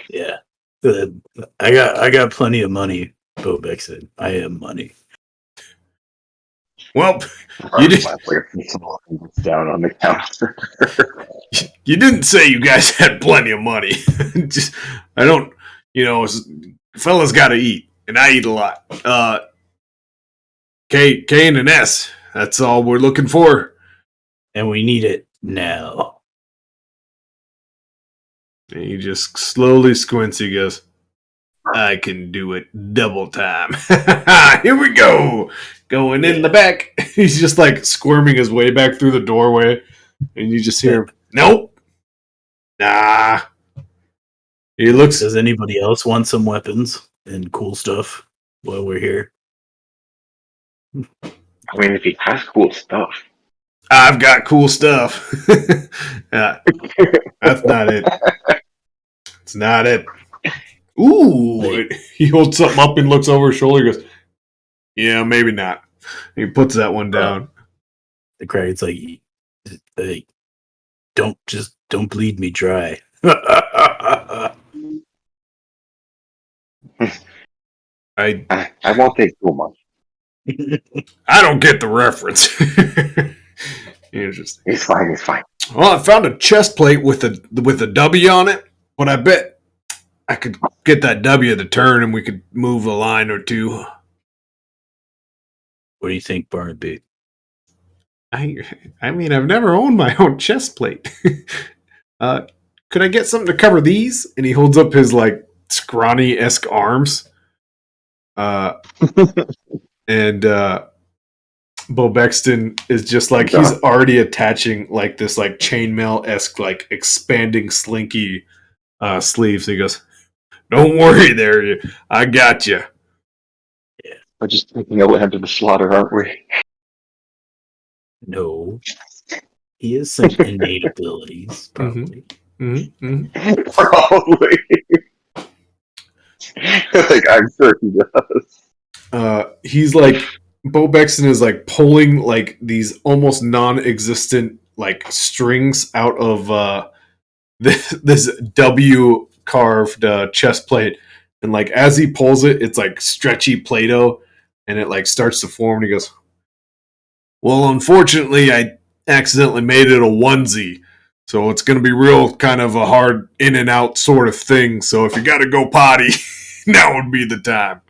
Yeah, I got plenty of money. Popex said, "I am money." Well, you did, Like a small thing down on the counter. you didn't say you guys had plenty of money. Just, I don't, fellas gotta eat, and I eat a lot. K and an S. That's all we're looking for. And we need it now. And he just slowly squints. He goes, I can do it double time. Here we go. Going in the back. He's just like squirming his way back through the doorway. And you just hear him, nope. Nah. He looks. Does anybody else want some weapons and cool stuff while we're here? I mean, if he has cool stuff. I've got cool stuff. That's not it. It's not it. Ooh. He holds something up and looks over his shoulder and goes, yeah, maybe not. He puts that one down. The Kraken's like, don't bleed me dry. I won't take too much. I don't get the reference. Interesting. He's fine. He's fine. Well, I found a chest plate with a W on it, but I bet I could get that W to turn and we could move a line or two. What do you think, Barnaby? I mean, I've never owned my own chest plate. Could I get something to cover these? And he holds up his like scrawny-esque arms. And Bo Bexton is just like he's already attaching like this like chainmail-esque like expanding slinky sleeves. He goes, "Don't worry, there, I got you." We're just taking a lamb to the slaughter, aren't we? No. He has some innate abilities, probably. Probably. Like, I'm sure he does. He's like Bo Bexton is like pulling like these almost non-existent like strings out of this W carved chest plate, and like as he pulls it, it's like stretchy Play-Doh, and it like starts to form. And he goes, "Well, unfortunately, I accidentally made it a onesie, so it's going to be real kind of a hard in and out sort of thing. So if you got to go potty, now would be the time."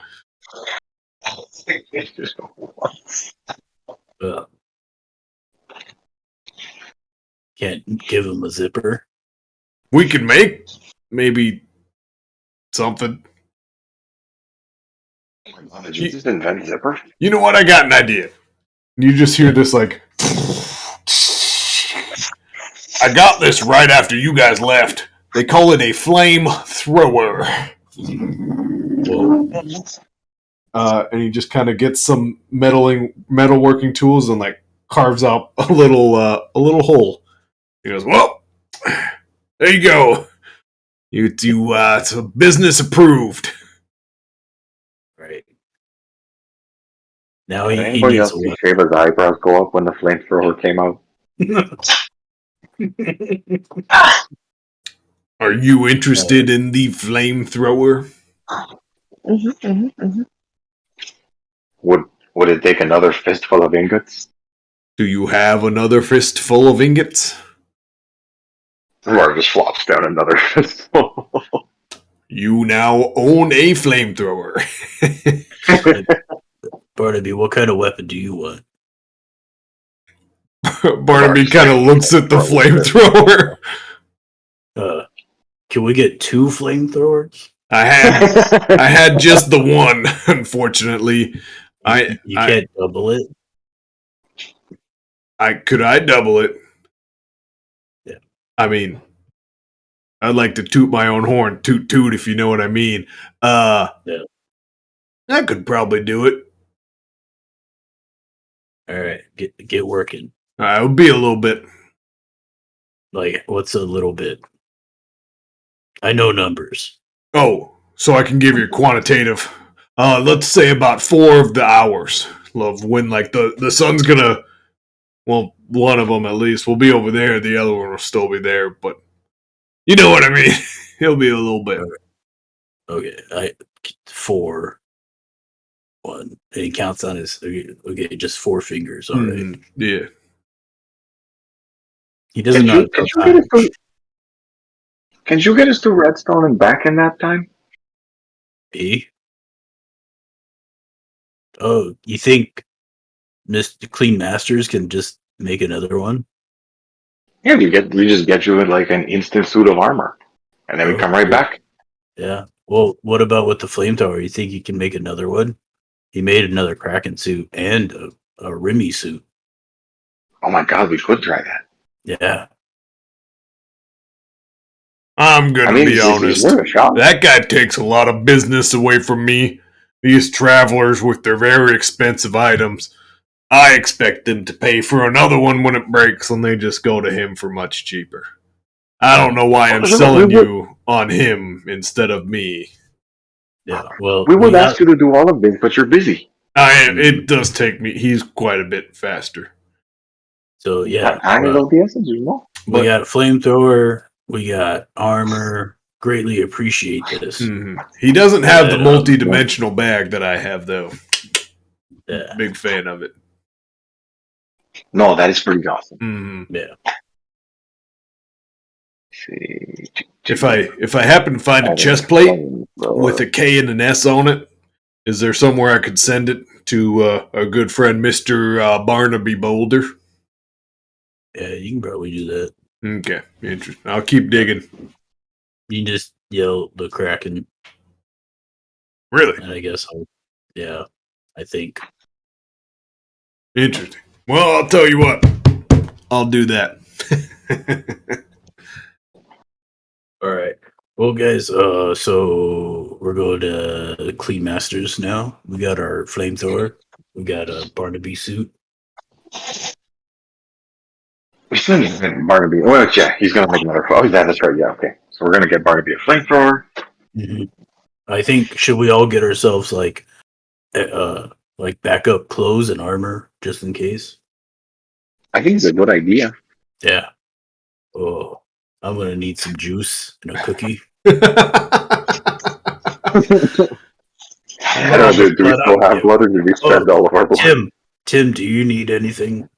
Can't give him a zipper. We could make maybe something. Oh my God, did you just invent zipper? You know what? I got an idea. You just hear this like. I got this right after you guys left. They call it a flame thrower. Whoa. And he just kind of gets some metalworking tools and like carves out a little hole. He goes, "Well, there you go. It's a business approved." Right. Now Did he anybody needs else see Shayla's eyebrows go up when the flamethrower came out? Are you interested in the flamethrower? Would it take another fistful of ingots? Do you have another fistful of ingots? Or just flops down another fistful. You now own a flamethrower. Barnaby, what kind of weapon do you want? Barnaby kind of looks at the flamethrower. Can we get 2 flamethrowers? I had just the one, unfortunately. You can't double it. Could I double it? Yeah. I mean, I'd like to toot my own horn, toot toot, if you know what I mean. Yeah. I could probably do it. All right, get working. It would be a little bit. Like, what's a little bit? I know numbers. Oh, so I can give you a quantitative. Let's say about 4 of the hours of when, like, the sun's gonna. Well, one of them at least will be over there. The other one will still be there, but you know what I mean. He'll be a little bit. Okay, 4. 1. And he counts on his. Okay, just 4 fingers. All right. Yeah. He doesn't know. Can you get us to Redstone and back in that time? Oh, you think Mr. Clean Masters can just make another one? Yeah, we just get you like an instant suit of armor, and then we come right back. Yeah. Well, what about with the flamethrower? You think you can make another one? He made another Kraken suit and a Remy suit. Oh my god, we could try that. Yeah. I'm gonna be honest. That guy takes a lot of business away from me. These travelers with their very expensive items, I expect them to pay for another one when it breaks, and they just go to him for much cheaper. I don't know why I'm selling you on him instead of me. Yeah, well, we would ask you to do all of this, but you're busy. It does take me. He's quite a bit faster. So yeah, we got flamethrower, we got armor. Greatly appreciate this. Mm-hmm. He doesn't have the multi-dimensional bag that I have, though. Yeah, big fan of it. No, that is pretty awesome. Mm-hmm. Yeah. See. If I happen to find a chest plate with a K and an S on it, is there somewhere I could send it to our good friend Mr. Barnaby Boulder? Yeah, you can probably do that. Okay, interesting. I'll keep digging. You can just yell the Kraken. Really? And I guess I think. Interesting. Well, I'll tell you what. I'll do that. All right. Well, guys, so we're going to Clean Masters now. We got our flamethrower. We got a Barnaby suit. We still need Barnaby. Oh, yeah, he's going to make another. Oh, that's right. Yeah, okay. So we're going to get Barnaby a flamethrower. Mm-hmm. I think, should we all get ourselves, like backup clothes and armor, just in case? I think it's a good idea. Yeah. Oh, I'm going to need some juice and a cookie. I don't know, do we still have blood, or did we spend all of our blood? Tim, do you need anything?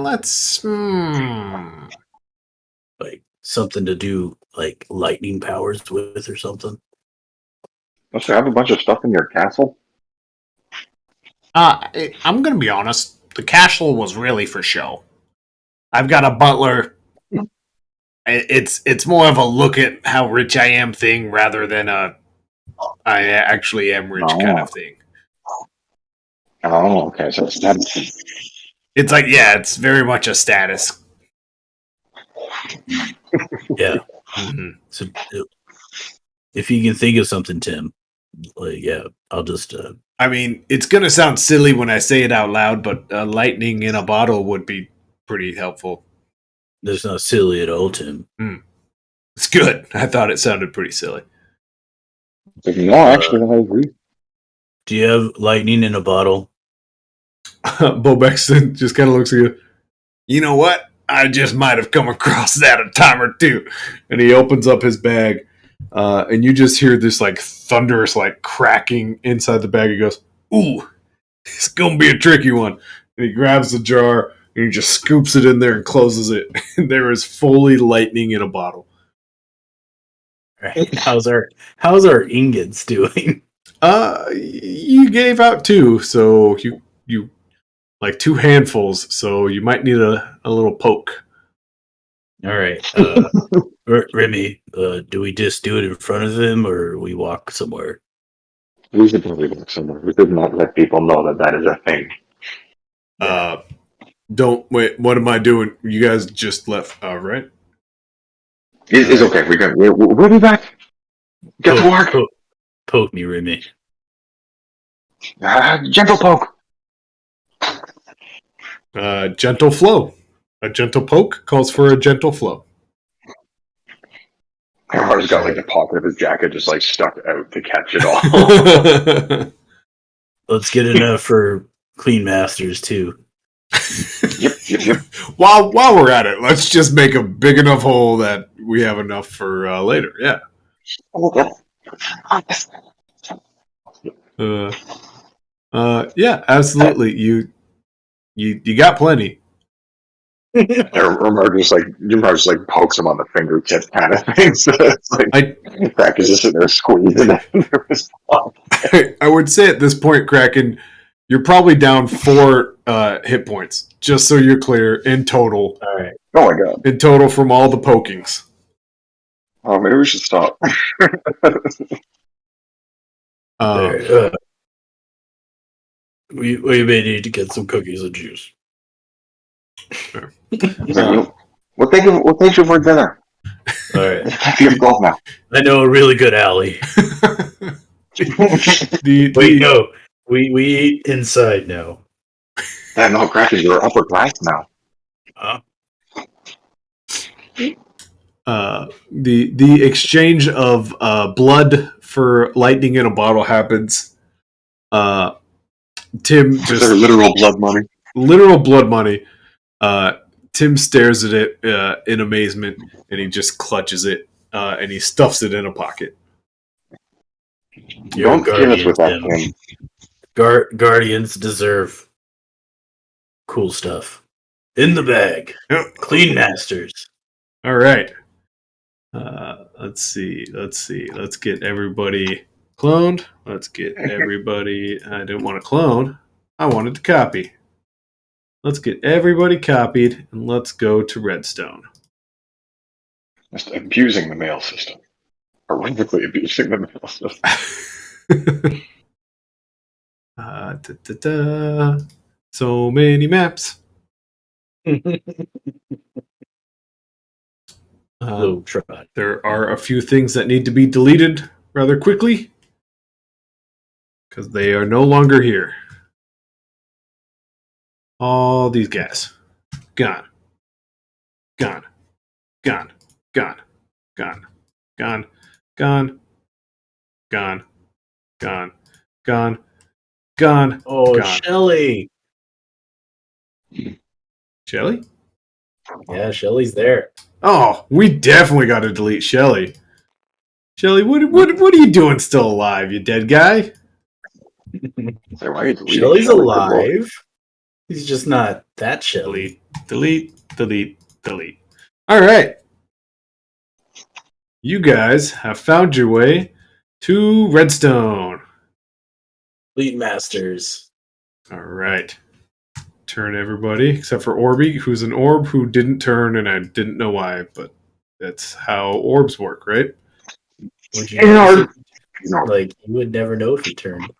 Let's like something to do like lightning powers with or something. Don't you have a bunch of stuff in your castle? I'm gonna be honest. The castle was really for show. I've got a butler. It's more of a look at how rich I am thing rather than a I actually am rich kind of thing. Oh, okay. So it's not. It's like, yeah, it's very much a status. Yeah. Mm-hmm. So if you can think of something, Tim, like, yeah, I'll just. I mean, it's gonna sound silly when I say it out loud, but lightning in a bottle would be pretty helpful. That's not silly at all, Tim. It's good. I thought it sounded pretty silly. No, actually, I agree. Do you have lightning in a bottle? Bo Bexton just kind of looks at you. You know what? I just might have come across that a time or two. And he opens up his bag, and you just hear this like thunderous like cracking inside the bag. He goes, "Ooh, it's gonna be a tricky one." And he grabs the jar and he just scoops it in there and closes it. And there is fully lightning in a bottle. Right? How's our ingots doing? You gave out 2, so you like 2 handfuls, so you might need a little poke. All right. Remy, do we just do it in front of him or we walk somewhere? We should probably look somewhere. We should not let people know that is a thing. Don't wait. What am I doing? You guys just left, right? It's okay. We'll be back. Get to work. Poke me, Remy. Gentle poke. Gentle flow. A gentle poke calls for a gentle flow. Har's got like the pocket of his jacket just like stuck out to catch it all. Let's get enough for Clean Masters too. Yep. While we're at it, let's just make a big enough hole that we have enough for later. Yeah. Yeah, absolutely. You got plenty. Remar just like pokes him on the fingertip kind of thing. So it's like Crack is just sitting there squeezing it. I would say at this point, Kraken, you're probably down 4 hit points. Just so you're clear, in total. All right. Oh my god. In total from all the pokings. Oh, maybe we should stop. We may need to get some cookies and juice. Sure. We'll take you for dinner. All right. You're golf now. I know a really good alley. Wait, no. We eat inside now. Yeah, no, Crack is your upper class now. The exchange of blood for lightning in a bottle happens. Tim just literal blood money. Literal blood money. Tim stares at it in amazement, and he just clutches it, and he stuffs it in a pocket. Don't kill us with that thing. Guardians deserve cool stuff. In the bag. Yep. Clean Masters. All right. Let's see. Let's get everybody cloned. Let's get everybody. I didn't want to clone. I wanted to copy. Let's get everybody copied, and let's go to Redstone. Just abusing the mail system. Horrifically abusing the mail system. So many maps. There are a few things that need to be deleted rather quickly because they are no longer here. All these guys. Gone. Gone. Gone. Gone. Gone. Gone. Gone. Gone. Gone. Gone. Gone. Oh, gone. Shelly. Shelly? Yeah, Shelly's there. Oh, we definitely got to delete Shelly. Shelly, what are you doing still alive, you dead guy? Shelly's alive. He's just not that Shelly. Delete. All right. You guys have found your way to Redstone. Fleet Masters. All right. Turn everybody, except for Orby, who's an orb who didn't turn, and I didn't know why, but that's how orbs work, right? Would you like, you would never know if he turned.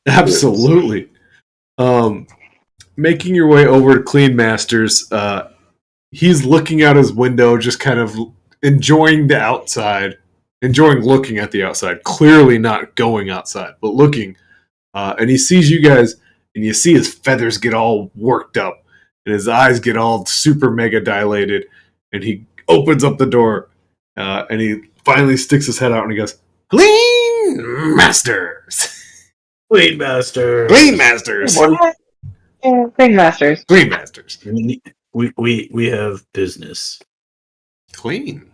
Absolutely. Making your way over to Clean Masters, he's looking out his window, just kind of enjoying the outside, enjoying looking at the outside, clearly not going outside, but looking. And he sees you guys, and you see his feathers get all worked up, and his eyes get all super mega dilated, and he opens up the door, and he finally sticks his head out, and he goes, Clean Masters! Clean Masters! Clean Masters! Clean Masters. Clean Masters. We have business. Clean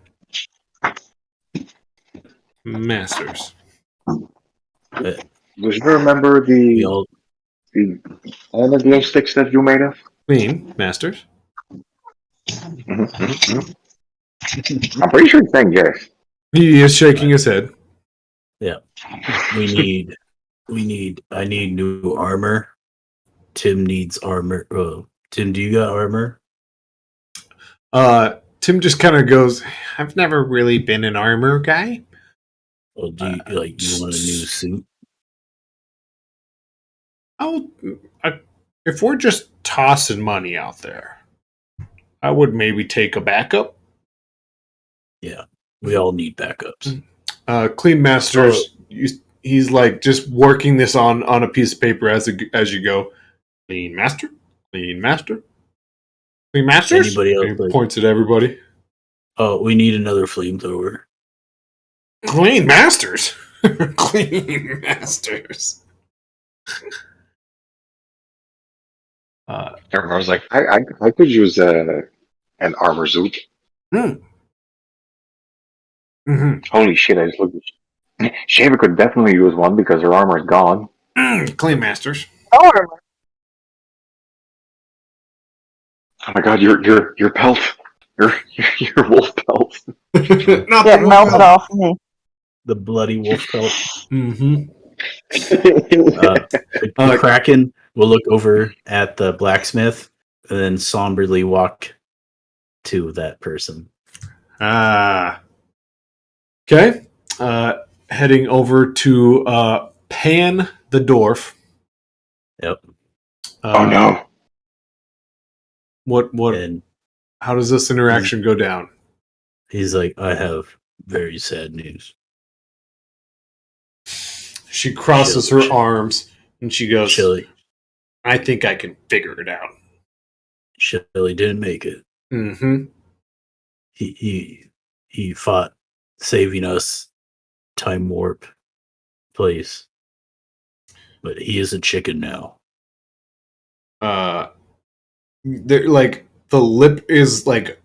Masters. Do you remember the energy sticks that you made of? Clean Masters. Mm-hmm. I'm pretty sure he's saying yes. He is shaking his head. Yeah. I need new armor. Tim needs armor. Tim, do you got armor? Tim just kind of goes, I've never really been an armor guy. Or do you you want a new suit? Oh, if we're just tossing money out there, I would maybe take a backup. Yeah, we all need backups. Clean Masters, he's like just working this on a piece of paper as you go. Clean Master, Clean Master, Clean Masters. Anybody else? And he points at everybody. Oh, we need another flamethrower. Clean Masters, Clean Masters. Everyone was like, I could use an armor suit. Mm-hmm. Holy shit! I just looked. Shaver could definitely use one because her armor is gone. Clean Masters. No armor. Oh my god, your pelt, your wolf pelt. Not Get the melted wolf. off me. The bloody wolf pelt. Mm-hmm. The Kraken will look over at the blacksmith and then somberly walk to that person. Okay. Heading over to Pan the dwarf. Yep. Oh no! What? And How does this interaction go down? he's like, I have very sad news. She crosses her arms and she goes, Shelly I think I can figure it out. didn't make it. Mm-hmm. He fought saving us time warp place. But he is a chicken now. Like the lip is like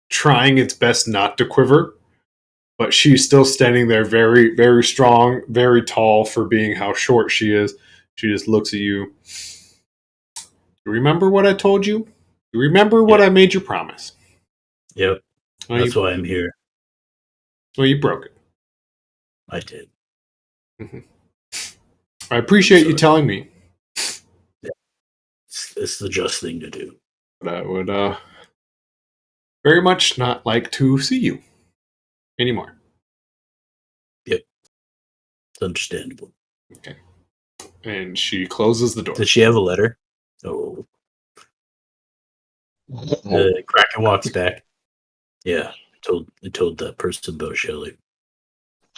trying its best not to quiver, but she's still standing there very, very strong, very tall for being how short she is. She just looks at you. You remember what I told you? You remember what I made you promise? Yep. Well, That's why I'm here. Well, you broke it. I did. I appreciate you telling me. It's the just thing to do. But I would very much not like to see you anymore. Yep. It's understandable. Okay. And she closes the door. Did she have a letter? Oh. The Kraken walks back. Yeah. I told that person about Shelly.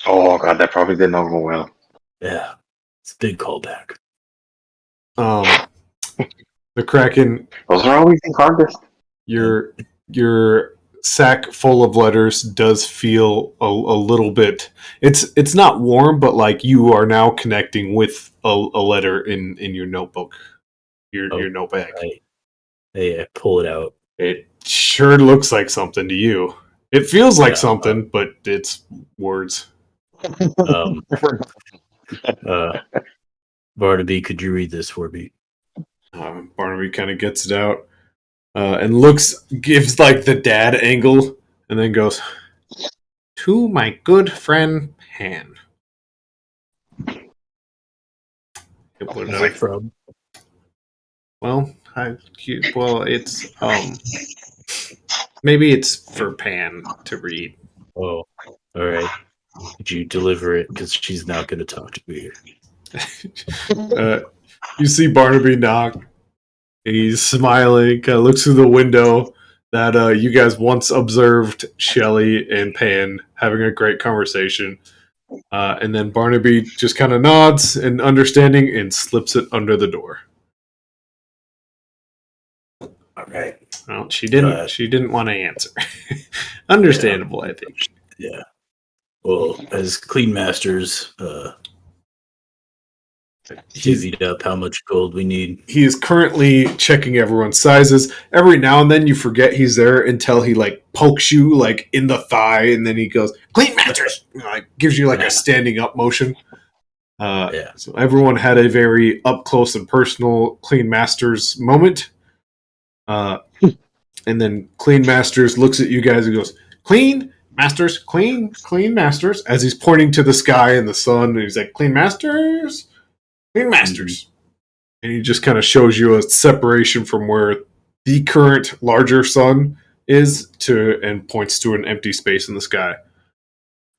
Oh god, that probably did not go well. Yeah. It's a big callback. The Kraken, Those are always the hardest. your sack full of letters does feel a little bit. It's not warm, but like you are now connecting with a letter in your notebook, your notebag. I pull it out. It sure looks like something to you. It feels like Yeah, something, but it's words. Barnaby, could you read this for me? Barnaby kind of gets it out and gives like the dad angle, and then goes, "To my good friend Pan." It would, Where's it from? well, it's maybe it's for Pan to read. Oh, all right. Could you deliver it? Because she's not going to talk to me. You see Barnaby knock. And he's smiling, kind of looks through the window that you guys once observed Shelly and Pan having a great conversation. And then Barnaby just kind of nods in understanding and slips it under the door. All right. Well, she didn't want to answer. Understandable, I think. Yeah. Well, as Clean Masters, divvied up how much gold we need. He is currently checking everyone's sizes. Every now and then you forget he's there until he like pokes you like in the thigh, and then he goes, "Clean Masters!" Like gives you like a standing up motion. So everyone had a very up close and personal Clean Masters moment. And then Clean Masters looks at you guys and goes, "Clean Masters, clean Masters," as he's pointing to the sky and the sun, and he's like, "Clean Masters, Clean Masters." and he just kind of shows you a separation from where the current larger sun is to, and points to an empty space in the sky.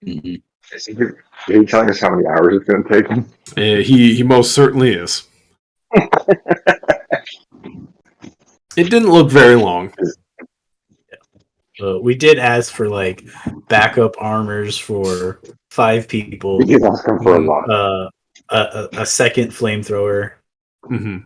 Mhm. Is he telling us how many hours it's going to take him? He most certainly is. It didn't look very long. We did ask for like backup armors for 5 people. He's asking for a lot. A second flamethrower. Mm-hmm.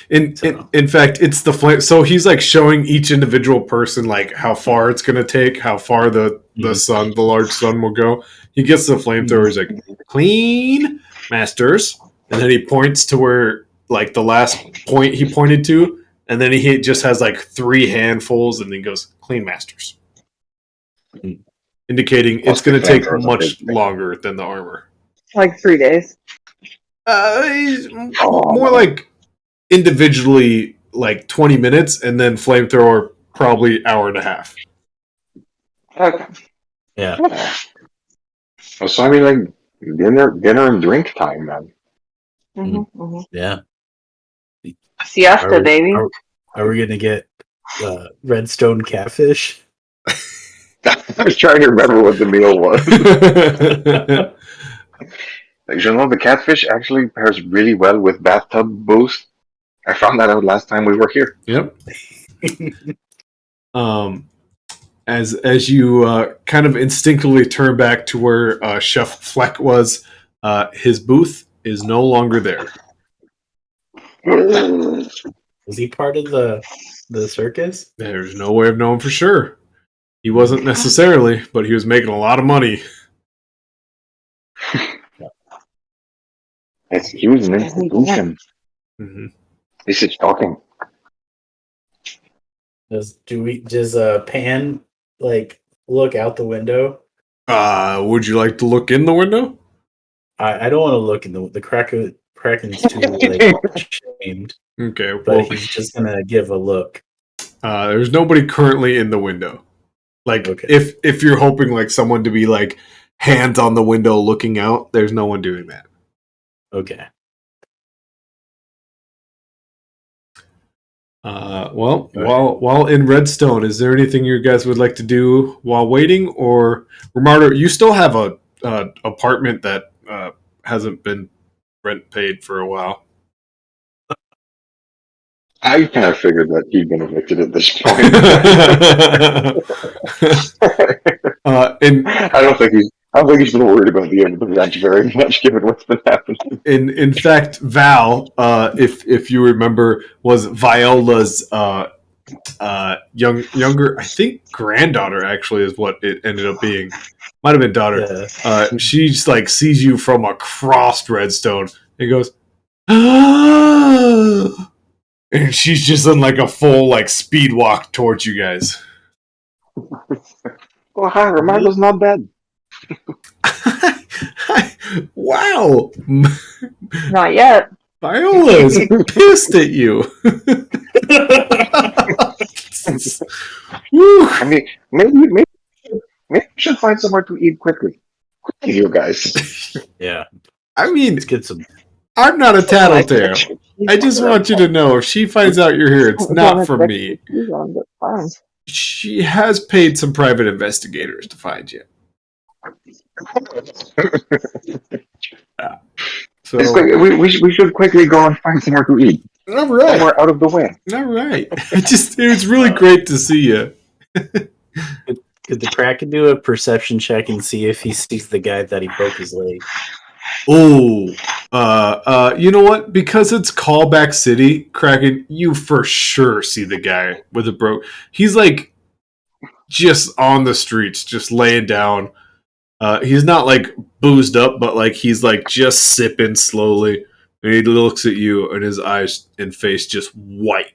In So- fact, it's the flame. So he's like showing each individual person like how far it's going to take, how far the sun, the large sun, will go. He gets the flamethrower. He's like, "Clean, masters," and then he points to where like the last point he pointed to, and then he just has like 3 handfuls, and then he goes, "Clean, masters," indicating it's going to take much longer than the armor. Like 3 days. More like individually like 20 minutes, and then flamethrower probably hour and a half. Okay. Yeah. So I mean, like dinner and drink time, man. Yeah. Siesta, baby. Are we gonna get redstone catfish? I was trying to remember what the meal was. Like, you know, the catfish actually pairs really well with bathtub boost. I found that out last time we were here. Yep. As you kind of instinctively turn back to where Chef Fleck was, his booth is no longer there. Was he part of the circus? There's no way of knowing for sure. He wasn't necessarily, but he was making a lot of money. He was an institution. Mm-hmm. This is shocking. Does Pan like look out the window? Would you like to look in the window? I don't want to look in the Kraken's too like shamed. Okay, But well, he's just gonna give a look. there's nobody currently in the window. Like, Okay. if you're hoping like someone to be like hands on the window looking out, there's no one doing that. Okay. Well, while in Redstone, is there anything you guys would like to do while waiting? Or Romardo, you still have a apartment that hasn't been rent paid for a while. I kind of figured that he'd been evicted at this point. And I don't think he's been worried about the end of the rent very much, given what's been happening. in fact, Val, if you remember, was Viola's younger, I think granddaughter actually is what it ended up being. Might have been daughter. Yeah. She just like sees you from across Redstone and goes, "Ah!" And she's just in like a full like speed walk towards you guys. Oh, hi, Romardo's not bad. Wow, Not yet. Viola is pissed at you. Woo. I mean, maybe we should find somewhere to eat quickly. Quickly, you guys. Yeah. I mean, Let's get some. I'm not a tattletale. I just want you to know, if she finds out you're here, it's not from me. She has paid some private investigators to find you. So, we should quickly go and find somewhere to eat. all right, Somewhere out of the way. all right. It was really great to see you. Could the Kraken do a perception check and see if he sees the guy that he broke his leg? Oh, you know what? Because it's Callback City, Kraken, you for sure see the guy with a broke. He's like just on the streets, just laying down. He's not like boozed up, but like he's like just sipping slowly. And he looks at you, and his eyes and face just white.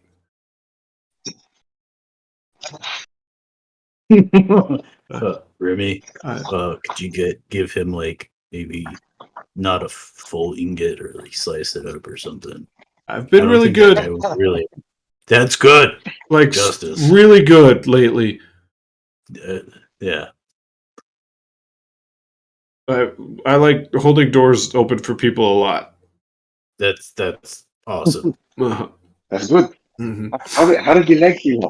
Remy, could you give him like maybe not a full ingot or like slice it up or something? I've been really good. Really, that's good. Like Justice. really good lately. Yeah. I like holding doors open for people a lot. That's Awesome. Uh, That's good. mhm. How did you like you?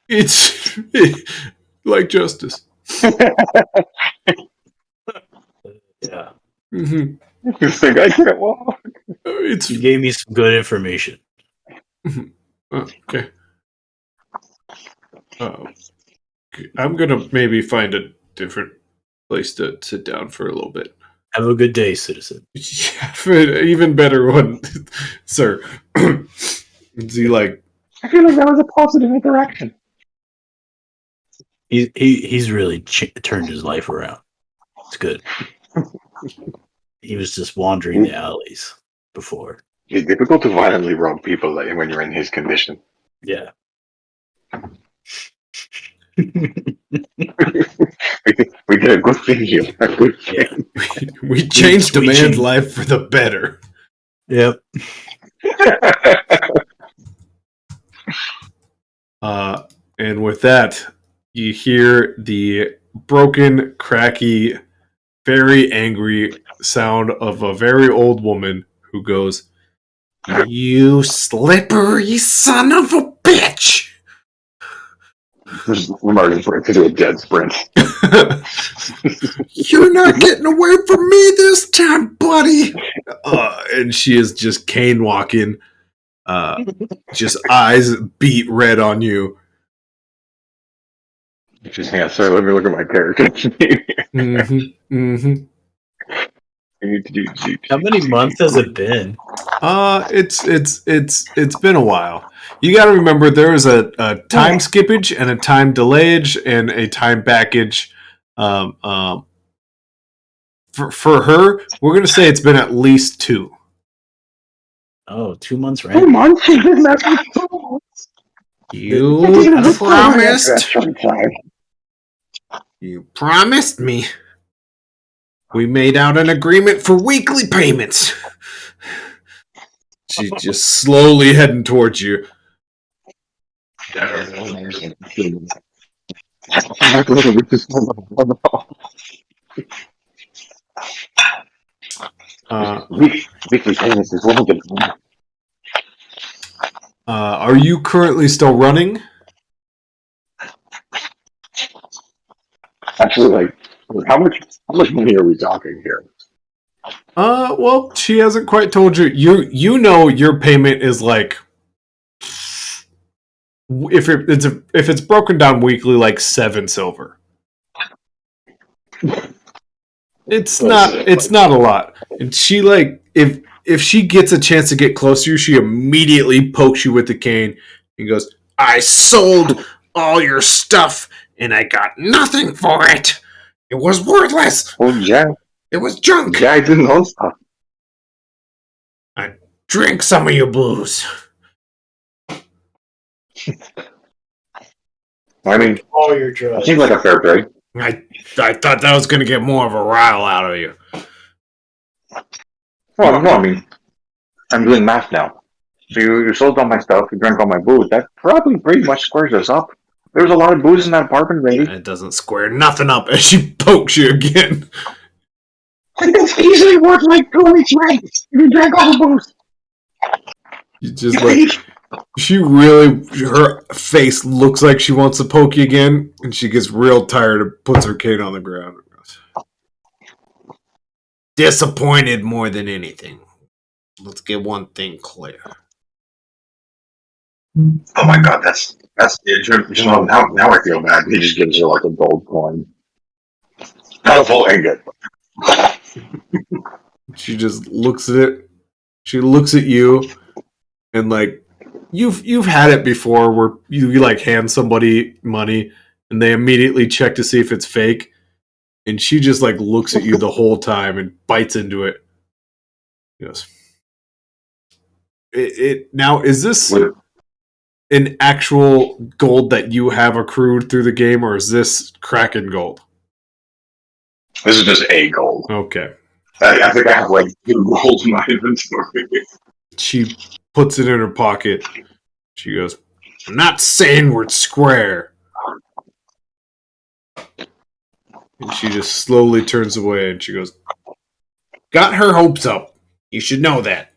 It's like justice. Yeah. Hmm. It's like I can't walk. It's You gave me some good information. okay. Uh, I'm gonna maybe find a different place to sit down for a little bit. Have a good day, citizen. Yeah, even better one, sir. Is he like? I feel like that was a positive interaction. He's really turned his life around. It's good. He was just wandering the alleys before. It's difficult to violently rob people when you're in his condition. Yeah. We did a good thing here. A good Yeah. thing. We changed a man's changed- life for the better. Yep. And with that, you hear the broken, cracky, very angry sound of a very old woman who goes, "You slippery son of a bitch!" Martin's right to do a dead sprint. You're not getting away from me this time, buddy. And she is just cane walking, just eyes beat red on you. Just hang on, sorry, let me look at my character. Mm-hmm. Mm-hmm. How many months has it been? It's been a while. You got to remember there is a time skippage and a time delayage and a time backage. For her, we're gonna say it's been at least 2. Oh, 2 months, right? 2 months? She's been married for 2 months. You promised. You promised me. We made out an agreement for weekly payments. She's just slowly heading towards you. Weekly payments is one of them. Are you currently still running? Actually, like, how much money are we talking here? Well, she hasn't quite told you. You know your payment is like if it's broken down weekly, like 7 silver. It's not a lot. And she like if she gets a chance to get close to you, she immediately pokes you with the cane and goes, "I sold all your stuff and I got nothing for it. It was worthless. Oh, yeah. It was junk. Yeah, I didn't know stuff. Drink some of your booze." I mean, All your it drugs. seems like a fair trade. I thought that was going to get more of a rile out of you. Well, no, I mean, I'm doing math now. So you sold all my stuff, you drank all my booze. That probably pretty much squares us up. There was a lot of booze in that apartment, baby. It doesn't square nothing up as she pokes you again. It's easily worth like 2 weeks' rent if you drank all the booze. You just like she really her face looks like she wants to poke you again, and she gets real tired and puts her cane on the ground. Disappointed more than anything. Let's get one thing clear. Oh my god, that's it. Now I feel bad. He just gives her like a gold coin. Not a full ingot. She just looks at it. She looks at you, and like you've had it before, where you like hand somebody money, and they immediately check to see if it's fake, and she just like looks at you the whole time and bites into it. Yes. It now is this an actual gold that you have accrued through the game, or is this Kraken gold? This is just a gold. Okay. I think I have like 2 golds in my inventory. She puts it in her pocket. She goes, "I'm not saying we're square." And she just slowly turns away and she goes, "Got her hopes up. You should know that."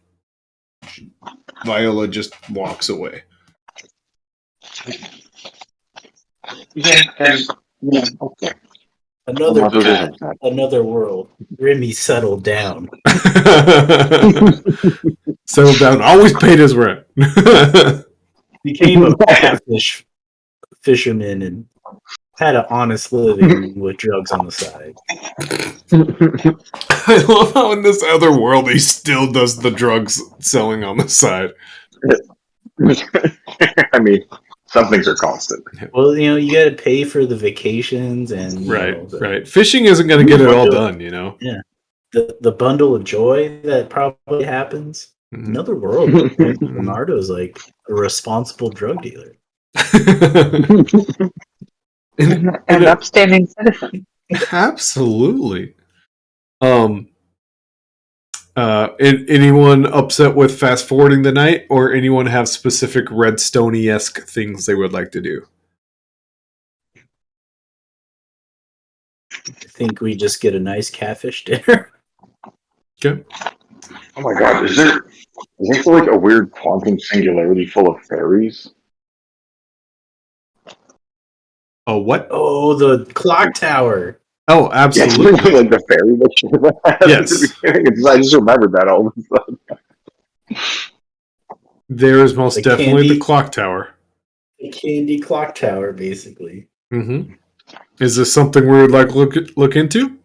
Viola just walks away. Yeah, okay. Another I'll do this cat, instead. another world. Remy settled down. Settle down. Always paid his rent. Became a catfish fisherman and had an honest living with drugs on the side. I love how in this other world he still does the drugs selling on the side. I mean, some things are constant. Well, you got to pay for the vacations and Right. Fishing isn't going to get it all bundle- done, you know. Yeah, the bundle of joy that probably happens. Mhm. Another world. Leonardo's like a responsible drug dealer. An upstanding citizen. Absolutely. Anyone upset with fast forwarding the night, or anyone have specific Redstone-esque things they would like to do? I think we just get a nice catfish dinner. Okay. Oh my god, isn't there like a weird quantum singularity full of fairies? Oh, what? Oh, the clock tower. Oh, Yeah, absolutely. like the fairy that she had Yes. at the beginning. I just remembered that all of a sudden. There is most The definitely candy- the clock tower. The candy clock tower, basically. Mm-hmm. Is this something we would like look into?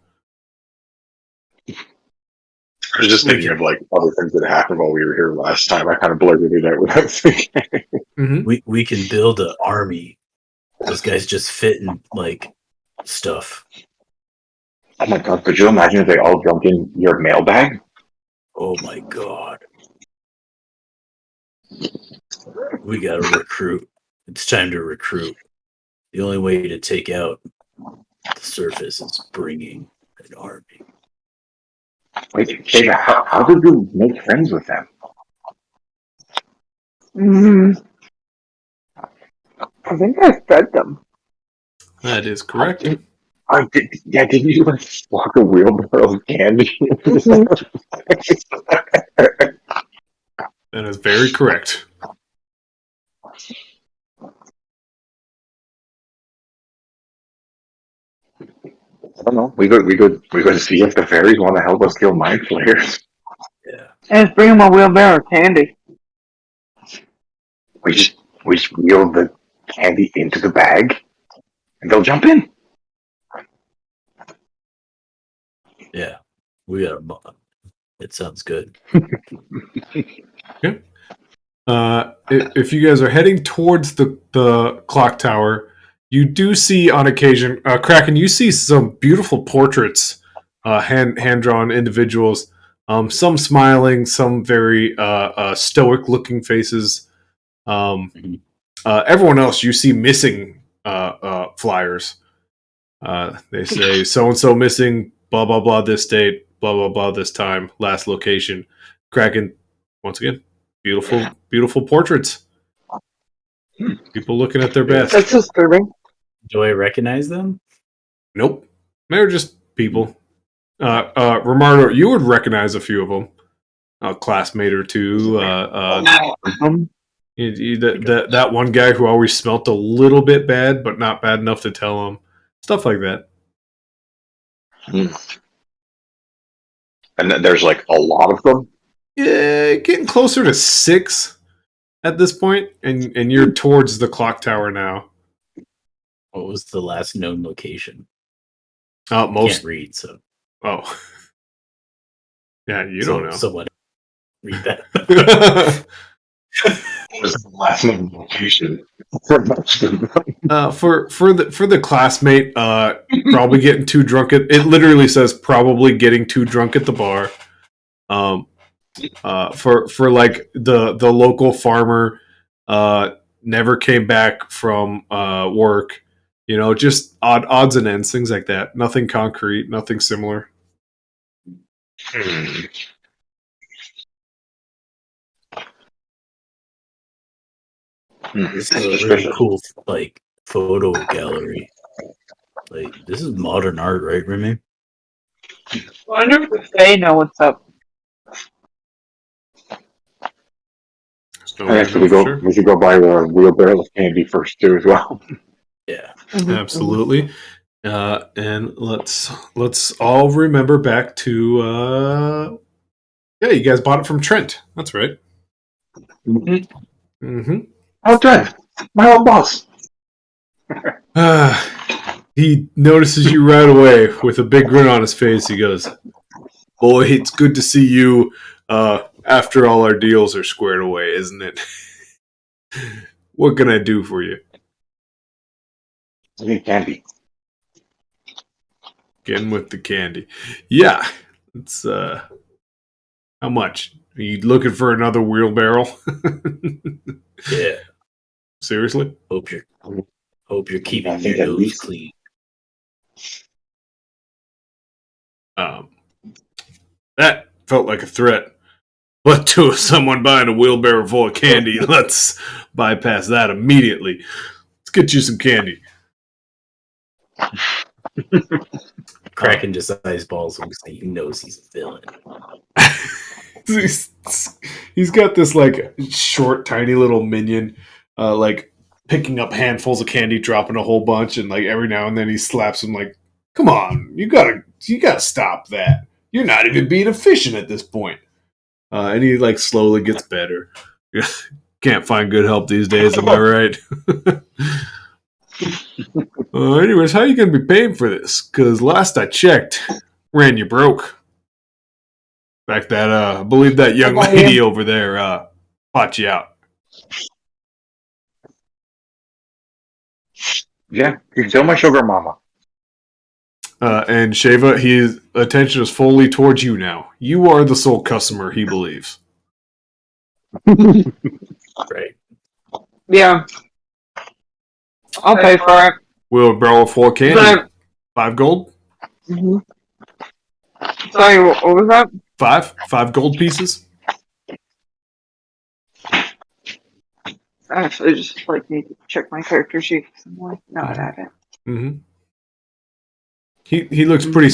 I was just thinking of like other things that happened while we were here last time. I kind of blurted it out without thinking. Mm-hmm. We can build an army. Those guys just fit in like stuff. Oh my god, could you imagine if they all jumped in your mailbag? Oh my god. We gotta recruit. It's time to recruit. The only way to take out the surface is bringing an army. Wait, Shayna, how did you make friends with them? I think I fed them. That is correct. Didn't you like walk a wheelbarrow of candy? That is very correct. I don't know. We could see if the fairies want to help us kill mind flayers. Yeah. And just bring them a wheelbarrow of candy. We just wheel the candy into the bag, and they'll jump in. Yeah. We got a It sounds good. Okay. If you guys are heading towards the clock tower, you do see on occasion, Kraken, you see some beautiful portraits, hand drawn individuals. Some smiling, some very stoic looking faces. Everyone else you see missing flyers. They say so and so missing, blah blah blah this date, blah blah blah this time, last location. Kraken, once again, beautiful portraits. People looking at their best. That's disturbing. Do I recognize them? Nope, they're just people. Romardo, you would recognize a few of them. A classmate or two. That one guy who always smelt a little bit bad, but not bad enough to tell him. Stuff like that. And there's like a lot of them. Yeah, getting closer to 6 at this point, and you're towards the clock tower now. What was the last known location? Most Can't read, so. Oh, yeah, you don't know. Someone read that. What was the last known location for most of them? For the classmate, probably getting too drunk. It literally says probably getting too drunk at the bar. For like the local farmer, never came back from work. You know, just odds and ends, things like that. Nothing concrete, nothing similar. This is a really cool like photo gallery. Like this is modern art, right, Remy? I wonder if they know what's up. Oh, And actually, sure. we should go buy a wheelbarrow of candy first too, as well. Yeah. Absolutely. And let's all remember back to yeah, you guys bought it from Trent. That's right. Mm-hmm. Oh, Trent, my old boss. He notices you right away with a big grin on his face. He goes, "Boy, it's good to see you. After all our deals are squared away, isn't it? What can I do for you?" I need candy. Again with the candy. Yeah, it's how much? Are you looking for another wheelbarrow? Yeah. Seriously? Hope you're keeping I think your at nose least- clean. That felt like a threat. But to someone buying a wheelbarrow full of candy, let's bypass that immediately. Let's get you some candy. Kraken just eyes balls and he knows he's a villain. He's got this like short, tiny little minion, like picking up handfuls of candy, dropping a whole bunch, and like every now and then he slaps him like, "Come on, you gotta stop that. You're not even being efficient at this point." And he like slowly gets better. Can't find good help these days, am I right? Anyways, how are you gonna be paying for this? Because last I checked, ran you broke. In fact, that I believe that young lady over there bought you out. Yeah, you can tell my sugar mama. And Shava, his attention is fully towards you now. You are the sole customer, he believes. Right. Yeah. I'll pay for it. Wheelbarrow full of candy. But, 5 gold? mhm. Sorry, what was that? 5 gold pieces? I actually just like need to check my character sheet some more. No, I haven't. Mm-hmm. He looks pretty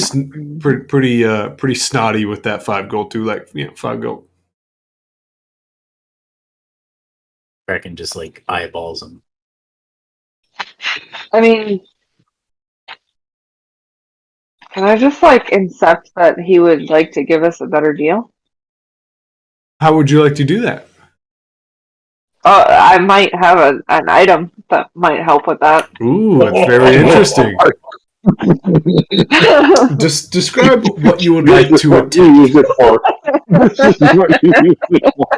snotty with that 5 gold too. Like, 5 gold. Kraken just like eyeballs him. I mean, can I just like incept that he would like to give us a better deal? How would you like to do that? I might have an item that might help with that. Ooh, that's very interesting. Just describe what you would like to attempt. Use it for. This is what you use it for.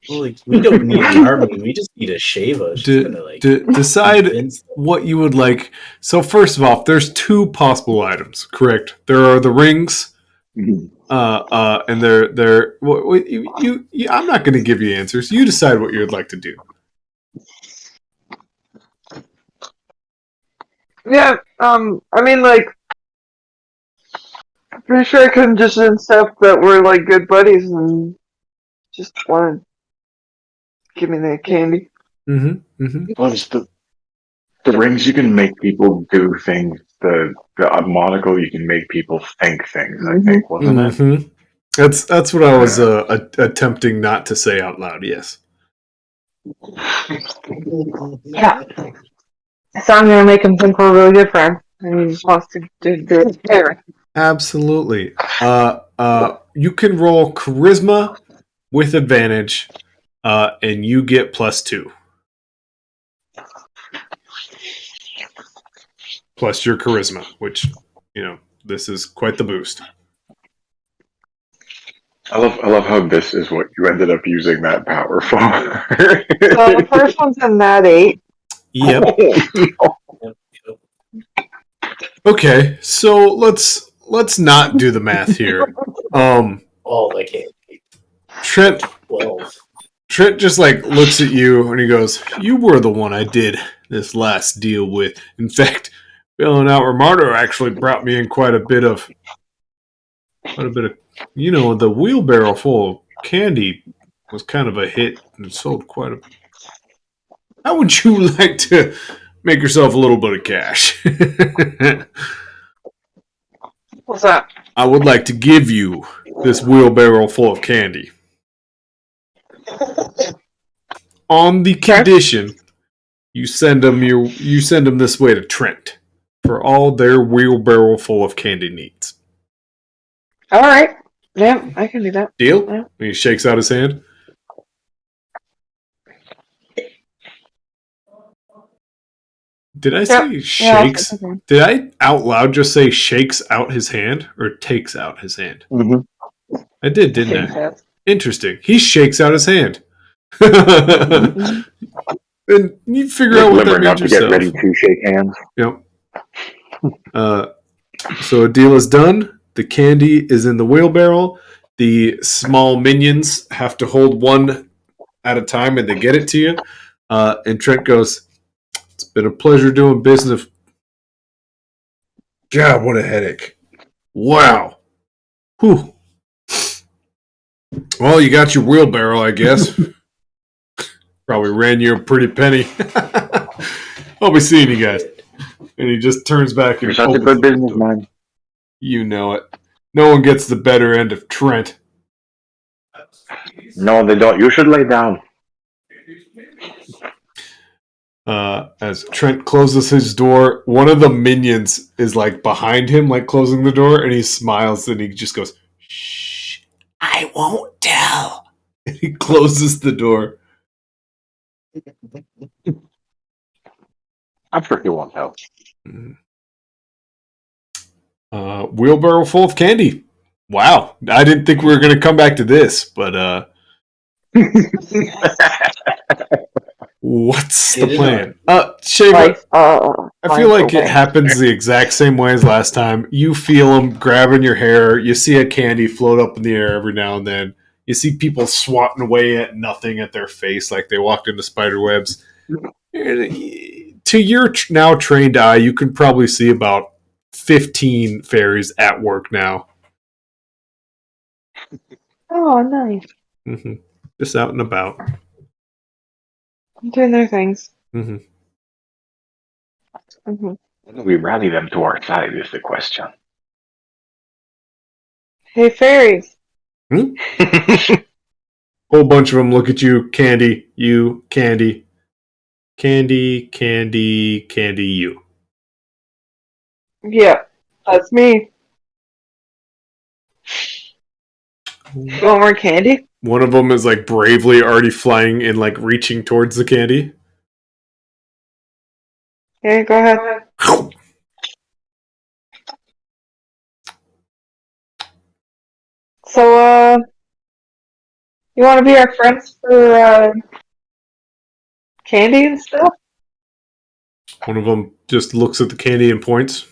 Well, like, we don't need an army. We just need a Shava. She's gonna like Decide convince them. what you would like. So first of all, there's 2 possible items, correct? There are the rings, and they're. I'm not going to give you answers. You decide what you'd like to do. Yeah, I mean, like, I'm pretty sure I couldn't just incept that we're, like, good buddies and just want to give me the candy. Mm-hmm. Mm-hmm. Well, it's the rings you can make people do things. The monocle you can make people think things. I think wasn't it? Mm-hmm. That's what I was attempting not to say out loud. Yes. Yeah. So I'm gonna make him think we're really good friends, and he just wants to do it fair. Absolutely. You can roll charisma with advantage, and you get +2. Plus your charisma, which, this is quite the boost. I love how this is what you ended up using that power for. So the first one's a nat 8. Yep. Okay, so let's not do the math here. All I can. Trent 12. Trent just like looks at you and he goes, "You were the one I did this last deal with. In fact, bailing out Romardo actually brought me in quite a bit of the wheelbarrow full of candy was kind of a hit and sold quite a. How would you like to make yourself a little bit of cash?" What's that? I would like to give you this wheelbarrow full of candy. On the condition you send them this way to Trent for all their wheelbarrow full of candy needs. All right. Yeah, I can do that. Deal? Yeah. And he shakes out his hand. Did I say shakes? Okay. Did I out loud just say shakes out his hand or takes out his hand? Mm-hmm. I did, didn't I? That. Interesting. He shakes out his hand. Mhm. And you figure out what that Limbering up means to yourself. get ready to shake hands. Yep. So a deal is done. The candy is in the wheelbarrow. The small minions have to hold one at a time and they get it to you. And Trent goes, "It's been a pleasure doing business." God, what a headache. Wow. Whew. Well, you got your wheelbarrow, I guess. Probably ran you a pretty penny. I'll be seeing you guys. And he just turns back You're and such a opens good up the door. businessman. You know it. No one gets the better end of Trent. No, they don't. You should lay down. As Trent closes his door, one of the minions is like behind him, like closing the door, and he smiles and he just goes, "Shh, I won't tell." And he closes the door. I'm sure he won't help. Wheelbarrow full of candy. Wow, I didn't think we were going to come back to this, but what's the plan? Shaver, I feel like it happens the exact same way as last time. You feel them grabbing your hair. You see a candy float up in the air every now and then. You see people swatting away at nothing at their face like they walked into spider webs. To your now trained eye, you can probably see about 15 fairies at work now. Oh, nice. Mm-hmm. Just out and about. Doing their things. Mm-hmm. Mm-hmm. We rally them to our side is the question. Hey, fairies. Whole bunch of them look at you. Candy, you, candy. Candy, candy, candy, you. Yeah, that's me. You want more candy? One of them is like bravely already flying and like reaching towards the candy. Yeah, go ahead. So, you want to be our friends for, candy and stuff? One of them just looks at the candy and points.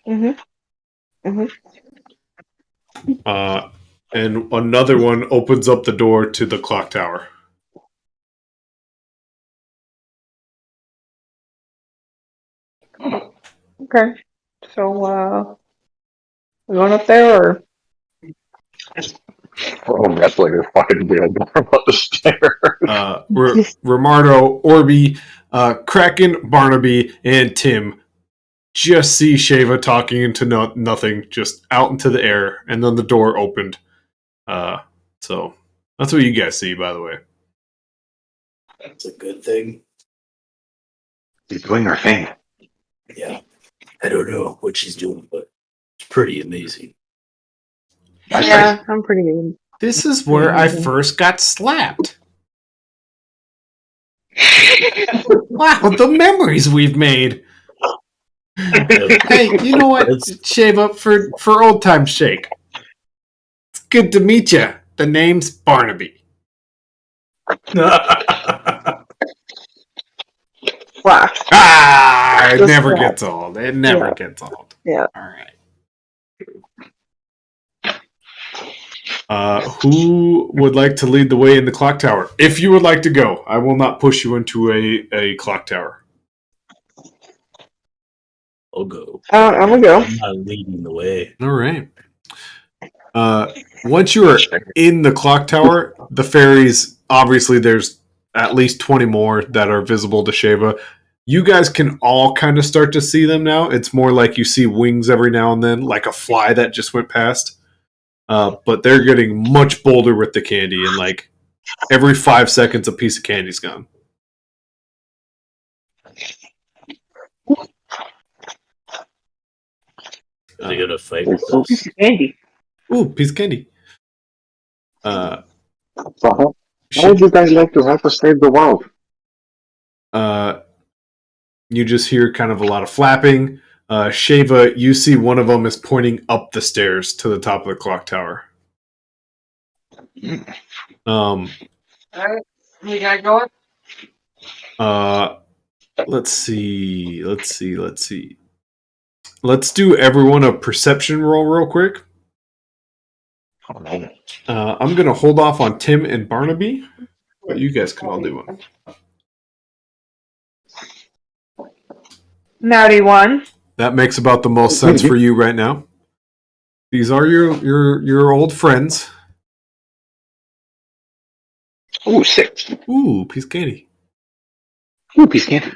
Mm-hmm. Mm-hmm. And another one opens up the door to the clock tower. Okay. So, we going up there, or? Oh, that's like a fucking deal about the stairs. Romardo, Orby, Kraken, Barnaby, and Tim just see Shava talking into nothing, just out into the air, and then the door opened. So that's what you guys see, by the way. That's a good thing. She's doing her thing. Yeah. I don't know what she's doing, but it's pretty amazing. Yeah, I'm pretty good. This is where I first got slapped. Wow, the memories we've made. Hey, you know what? Shave up for old time's sake. It's good to meet you. The name's Barnaby. Wow. It Just never that. gets old. It never gets old. Yeah. All right. Who would like to lead the way in the clock tower? If you would like to go, I will not push you into a clock tower. I'll go. I'm gonna go. I'm not leading the way. All right. Once you are in the clock tower, the fairies, obviously there's at least 20 more that are visible to Sheva. You guys can all kind of start to see them now. It's more like you see wings every now and then, like a fly that just went past. but they're getting much bolder with the candy, and like every 5 seconds, a piece of candy's gone. Are they gonna fight There's with no us? piece of candy. Ooh, piece of candy. So how would you guys like to help us save the world? You just hear kind of a lot of flapping. Shava, you see one of them is pointing up the stairs to the top of the clock tower. Um, Alright, you got going? let's see. Let's do everyone a perception roll real quick. Oh, no. I'm going to hold off on Tim and Barnaby, but you guys can all do one. Naughty one. That makes about the most sense for you right now. These are your old friends. Ooh, 6. Ooh, piece of candy. Ooh, piece of candy.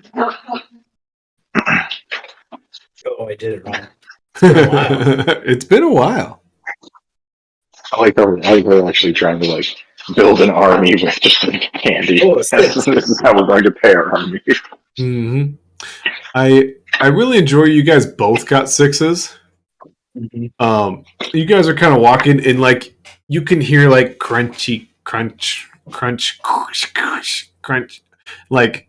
Oh, I did it wrong. It's been a while. It's been a while. I like how they're actually trying to like build an army with just like, candy. Oh, it's this is how we're going to pay our army. Mm-hmm. I really enjoy you guys both got 6s. You guys are kind of walking and like you can hear like crunchy crunch crunch, like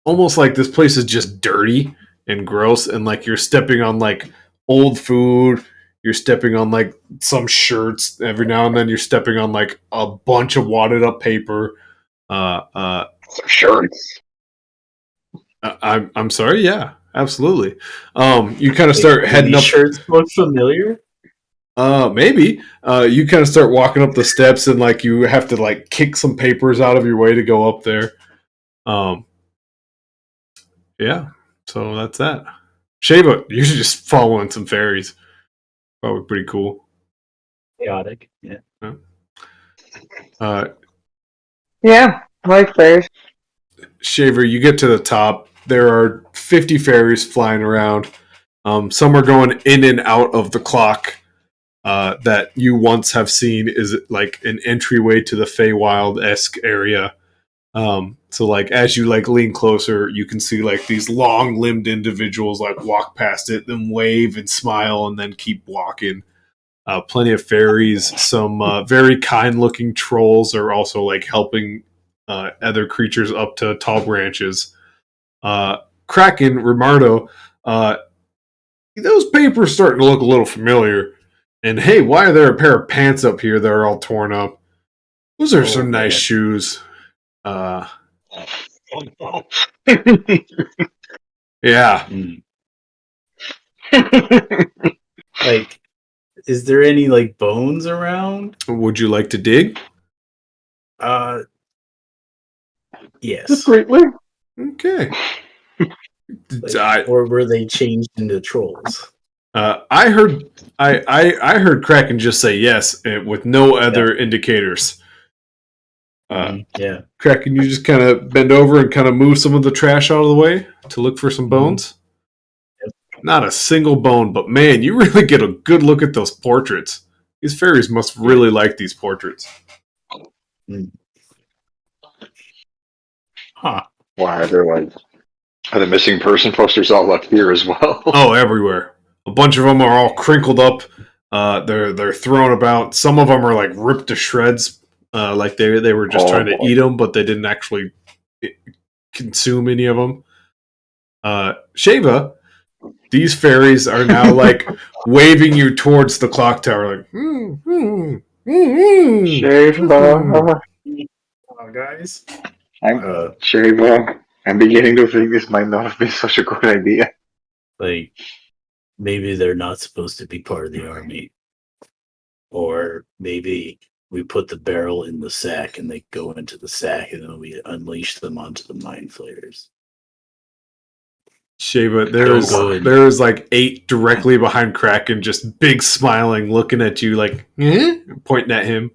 almost like this place is just dirty and gross, and like you're stepping on like old food, you're stepping on like some shirts every now and then, you're stepping on like a bunch of wadded up paper. Shirts. I'm sorry, yeah, absolutely. You kind of start heading up. Shirts look familiar. Maybe. You kind of start walking up the steps, and like you have to like kick some papers out of your way to go up there. Yeah. So that's that. Shava, you're just following some fairies. Probably pretty cool. Chaotic. Yeah. Yeah, like fairs. Shaver, you get to the top. There are 50 fairies flying around. Some are going in and out of the clock that you once have seen is like an entryway to the Feywild-esque area. So like as you like lean closer, you can see like these long-limbed individuals like walk past it, then wave and smile, and then keep walking. Plenty of fairies. Some very kind-looking trolls are also like helping other creatures up to tall branches. Kraken, Rimardo, those papers starting to look a little familiar. And hey, why are there a pair of pants up here that are all torn up? Those are some nice shoes. Yeah. Like, is there any like bones around? Would you like to dig? Yes. Greatly. Okay. Or were they changed into trolls? I heard Kraken just say yes with no other indicators. Yeah. Kraken, you just kind of bend over and kind of move some of the trash out of the way to look for some bones. Not a single bone, but man, you really get a good look at those portraits. These fairies must really like these portraits. Huh. Why are the missing person posters all up here as well? Oh, everywhere. A bunch of them are all crinkled up. They're thrown about. Some of them are like ripped to shreds. Like they were just trying to eat them, but they didn't actually consume any of them. Shava, these fairies are now like waving you towards the clock tower, like. Shava. Guys. Shava, I'm beginning to think this might not have been such a good idea. Like, maybe they're not supposed to be part of the army. Or maybe we put the barrel in the sack and they go into the sack and then we unleash them onto the mind flayers. Shava, there's like 8 directly behind Kraken, just big smiling, looking at you like, pointing at him.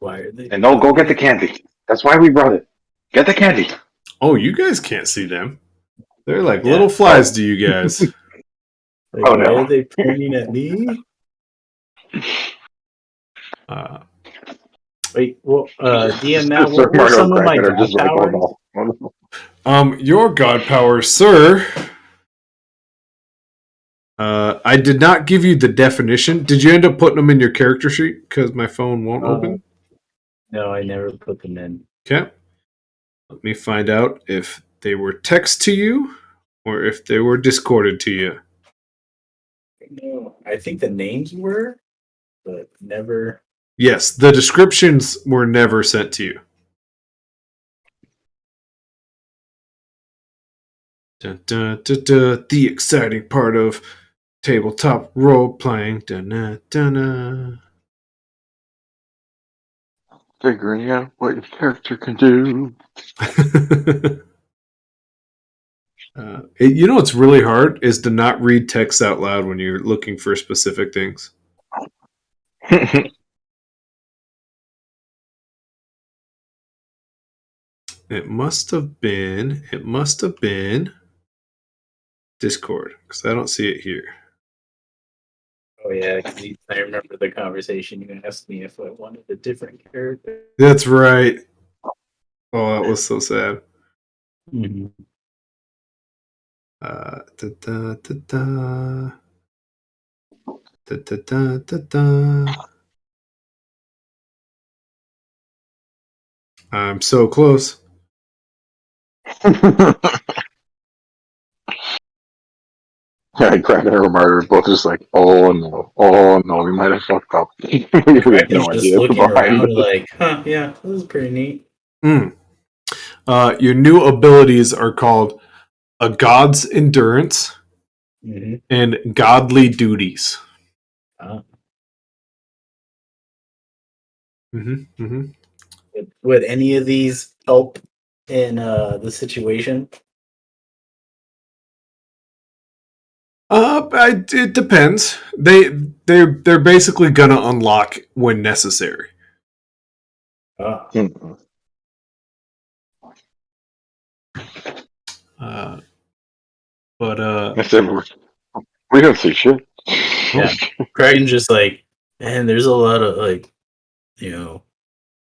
Why are they? And no, go get the candy. That's why we brought it. Get the candy. Oh, you guys can't see them. They're like Yeah. little flies to you guys. Like, Oh, why no. are they pointing at me? Uh, Wait, well, DM Matt, Sir what were Margo some of my Kraken are god just like, oh powers? no. Oh, no. your god power, sir. I did not give you the definition. Did you end up putting them in your character sheet? Because my phone won't open. No, I never put them in. Okay. Let me find out if they were text to you or if they were discorded to you. No, I think the names were, but never. Yes, the descriptions were never sent to you. Dun, dun, dun, dun, the exciting part of tabletop role playing. Dun, dun, dun, dun. Figuring out what your character can do. You know what's really hard is to not read text out loud when you're looking for specific things. It must have been Discord because I don't see it here. Oh yeah, 'cause I remember the conversation. You asked me if I wanted a different character. That's right. Oh, that was so sad. Mm-hmm. Da, da, da, da. Da, da, da, da, da. I'm so close. Yeah, Kraken and Martyr both just like, oh no, we might have fucked up. We have Kraken's no just idea looking behind around this. like, huh, yeah, this is pretty neat. Mm. Your new abilities are called a god's endurance Mm-hmm. and godly duties. Mm-hmm, mm-hmm. Would any of these help in the situation? It depends. They're basically gonna unlock when necessary. Ah. Mhm. But That's it. We don't see shit. Yeah. Kraken's just like, man, there's a lot of like,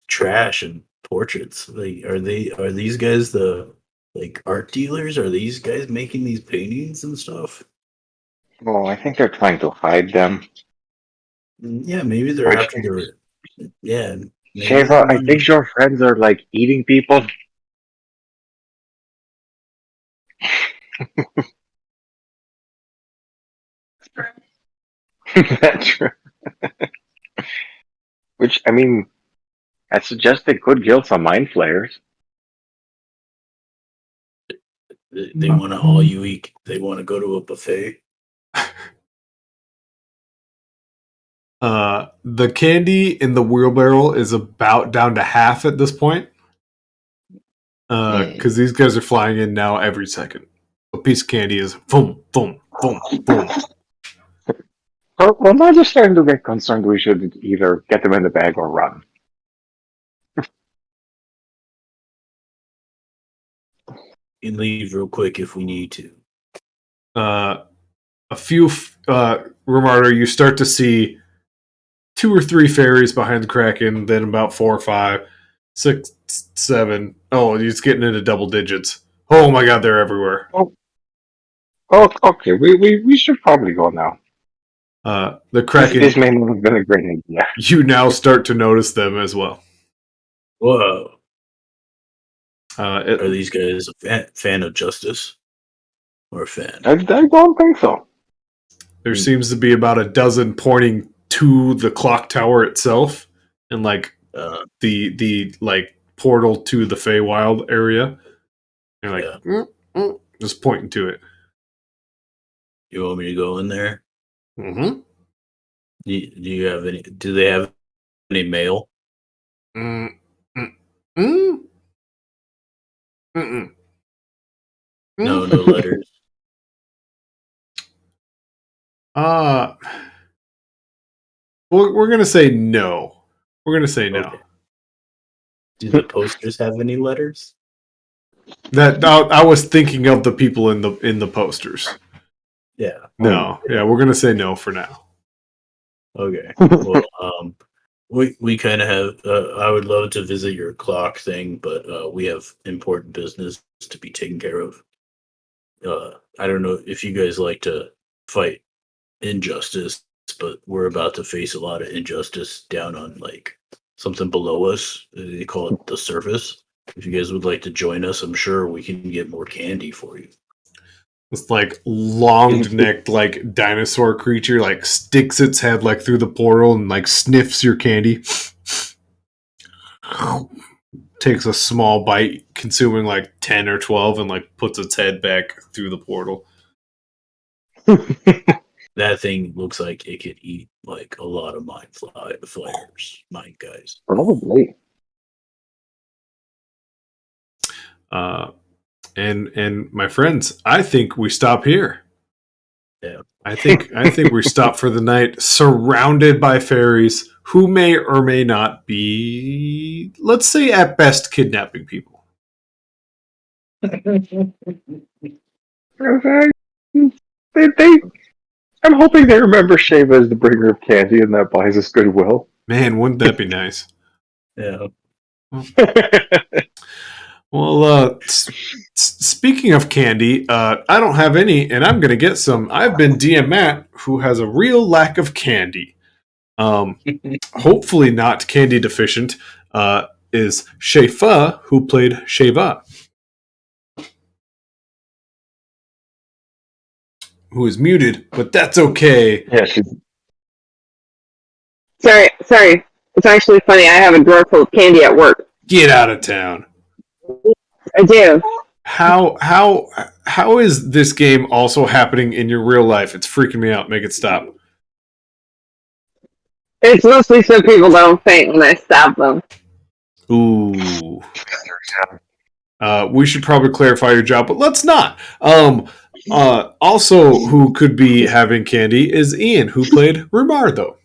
trash and portraits. Like, are these guys the like art dealers? Are these guys making these paintings and stuff? Well, I think they're trying to hide them. Yeah, maybe they're Which, after the. Yeah, maybe they Sheva, I want to. think your friends are like eating people. That's true. Which, I mean, I suggest they could kill some mind flayers. They want to all you eat. They want to go to a buffet. the candy in the wheelbarrow is about down to half at this point. Because these guys are flying in now every second. A piece of candy is boom, boom, boom, boom. Well, now just starting to get concerned. We should either get them in the bag or run. And leave real quick if we need to. A few, Romardo, you start to see 2 or 3 fairies behind the Kraken, then about 4 or 5, 6, 7. Oh, he's getting into double digits. Oh my god, they're everywhere. Oh, okay. We should probably go now. The Kraken, This may not have been a great idea. you now start to notice them as well. Whoa. It, Are these guys a fan of justice? Or a fan? I don't think so. there seems to be about a dozen pointing to the clock tower itself, and like the like portal to the Feywild area. They're like just pointing to it. You want me to go in there? Mm-hmm. Do you have any? Do they have any mail? Mm, mm, mm, mm, No, no letters. We're gonna say no. We're gonna say no. Okay. Do the posters have any letters? That I was thinking of the people in the posters. Yeah. No, yeah, we're gonna say no for now. Okay. Well, we kind of have. I would love to visit your clock thing, but we have important business to be taken care of. I don't know if you guys like to fight injustice, but we're about to face a lot of injustice down on like something below us. They call it the surface. If you guys would like to join us, I'm sure we can get more candy for you. This like long necked like dinosaur creature like sticks its head like through the portal and like sniffs your candy. Takes a small bite, consuming like 10 or 12, and like puts its head back through the portal. That thing looks like it could eat like a lot of flyers, mind guys. Probably. And my friends, I think we stop here. Yeah. I think we stop for the night, surrounded by fairies who may or may not be, let's say, at best, kidnapping people. I'm hoping they remember Shava as the bringer of candy and that buys us goodwill. Man, wouldn't that be nice? Yeah. Well, speaking of candy, I don't have any, and I'm going to get some. I've been DM Matt, who has a real lack of candy. Hopefully not candy deficient, is Shefa, who played Sheva, who is muted, but that's okay. Yeah, she's Sorry. It's actually funny. I have a drawer full of candy at work. Get out of town. I do. How is this game also happening in your real life? It's freaking me out. Make it stop. It's mostly so people don't faint when I stab them. Ooh. We should probably clarify your job, but let's not. Also, who could be having candy is Ian, who played Rumardo.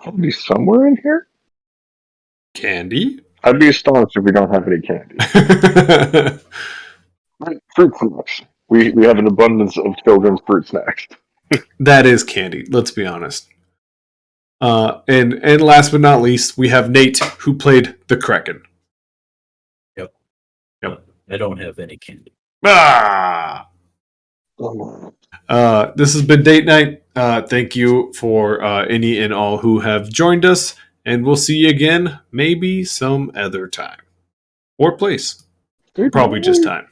probably somewhere in here. Candy? I'd be astonished if we don't have any candy. Fruit snacks. We have an abundance of children's fruit snacks. That is candy, let's be honest. And last but not least, we have Nate, who played the Kraken. Yep. Yep. I don't have any candy. Ah! This has been Date Night. Thank you for any and all who have joined us, and we'll see you again maybe some other time. Or place. Probably just time.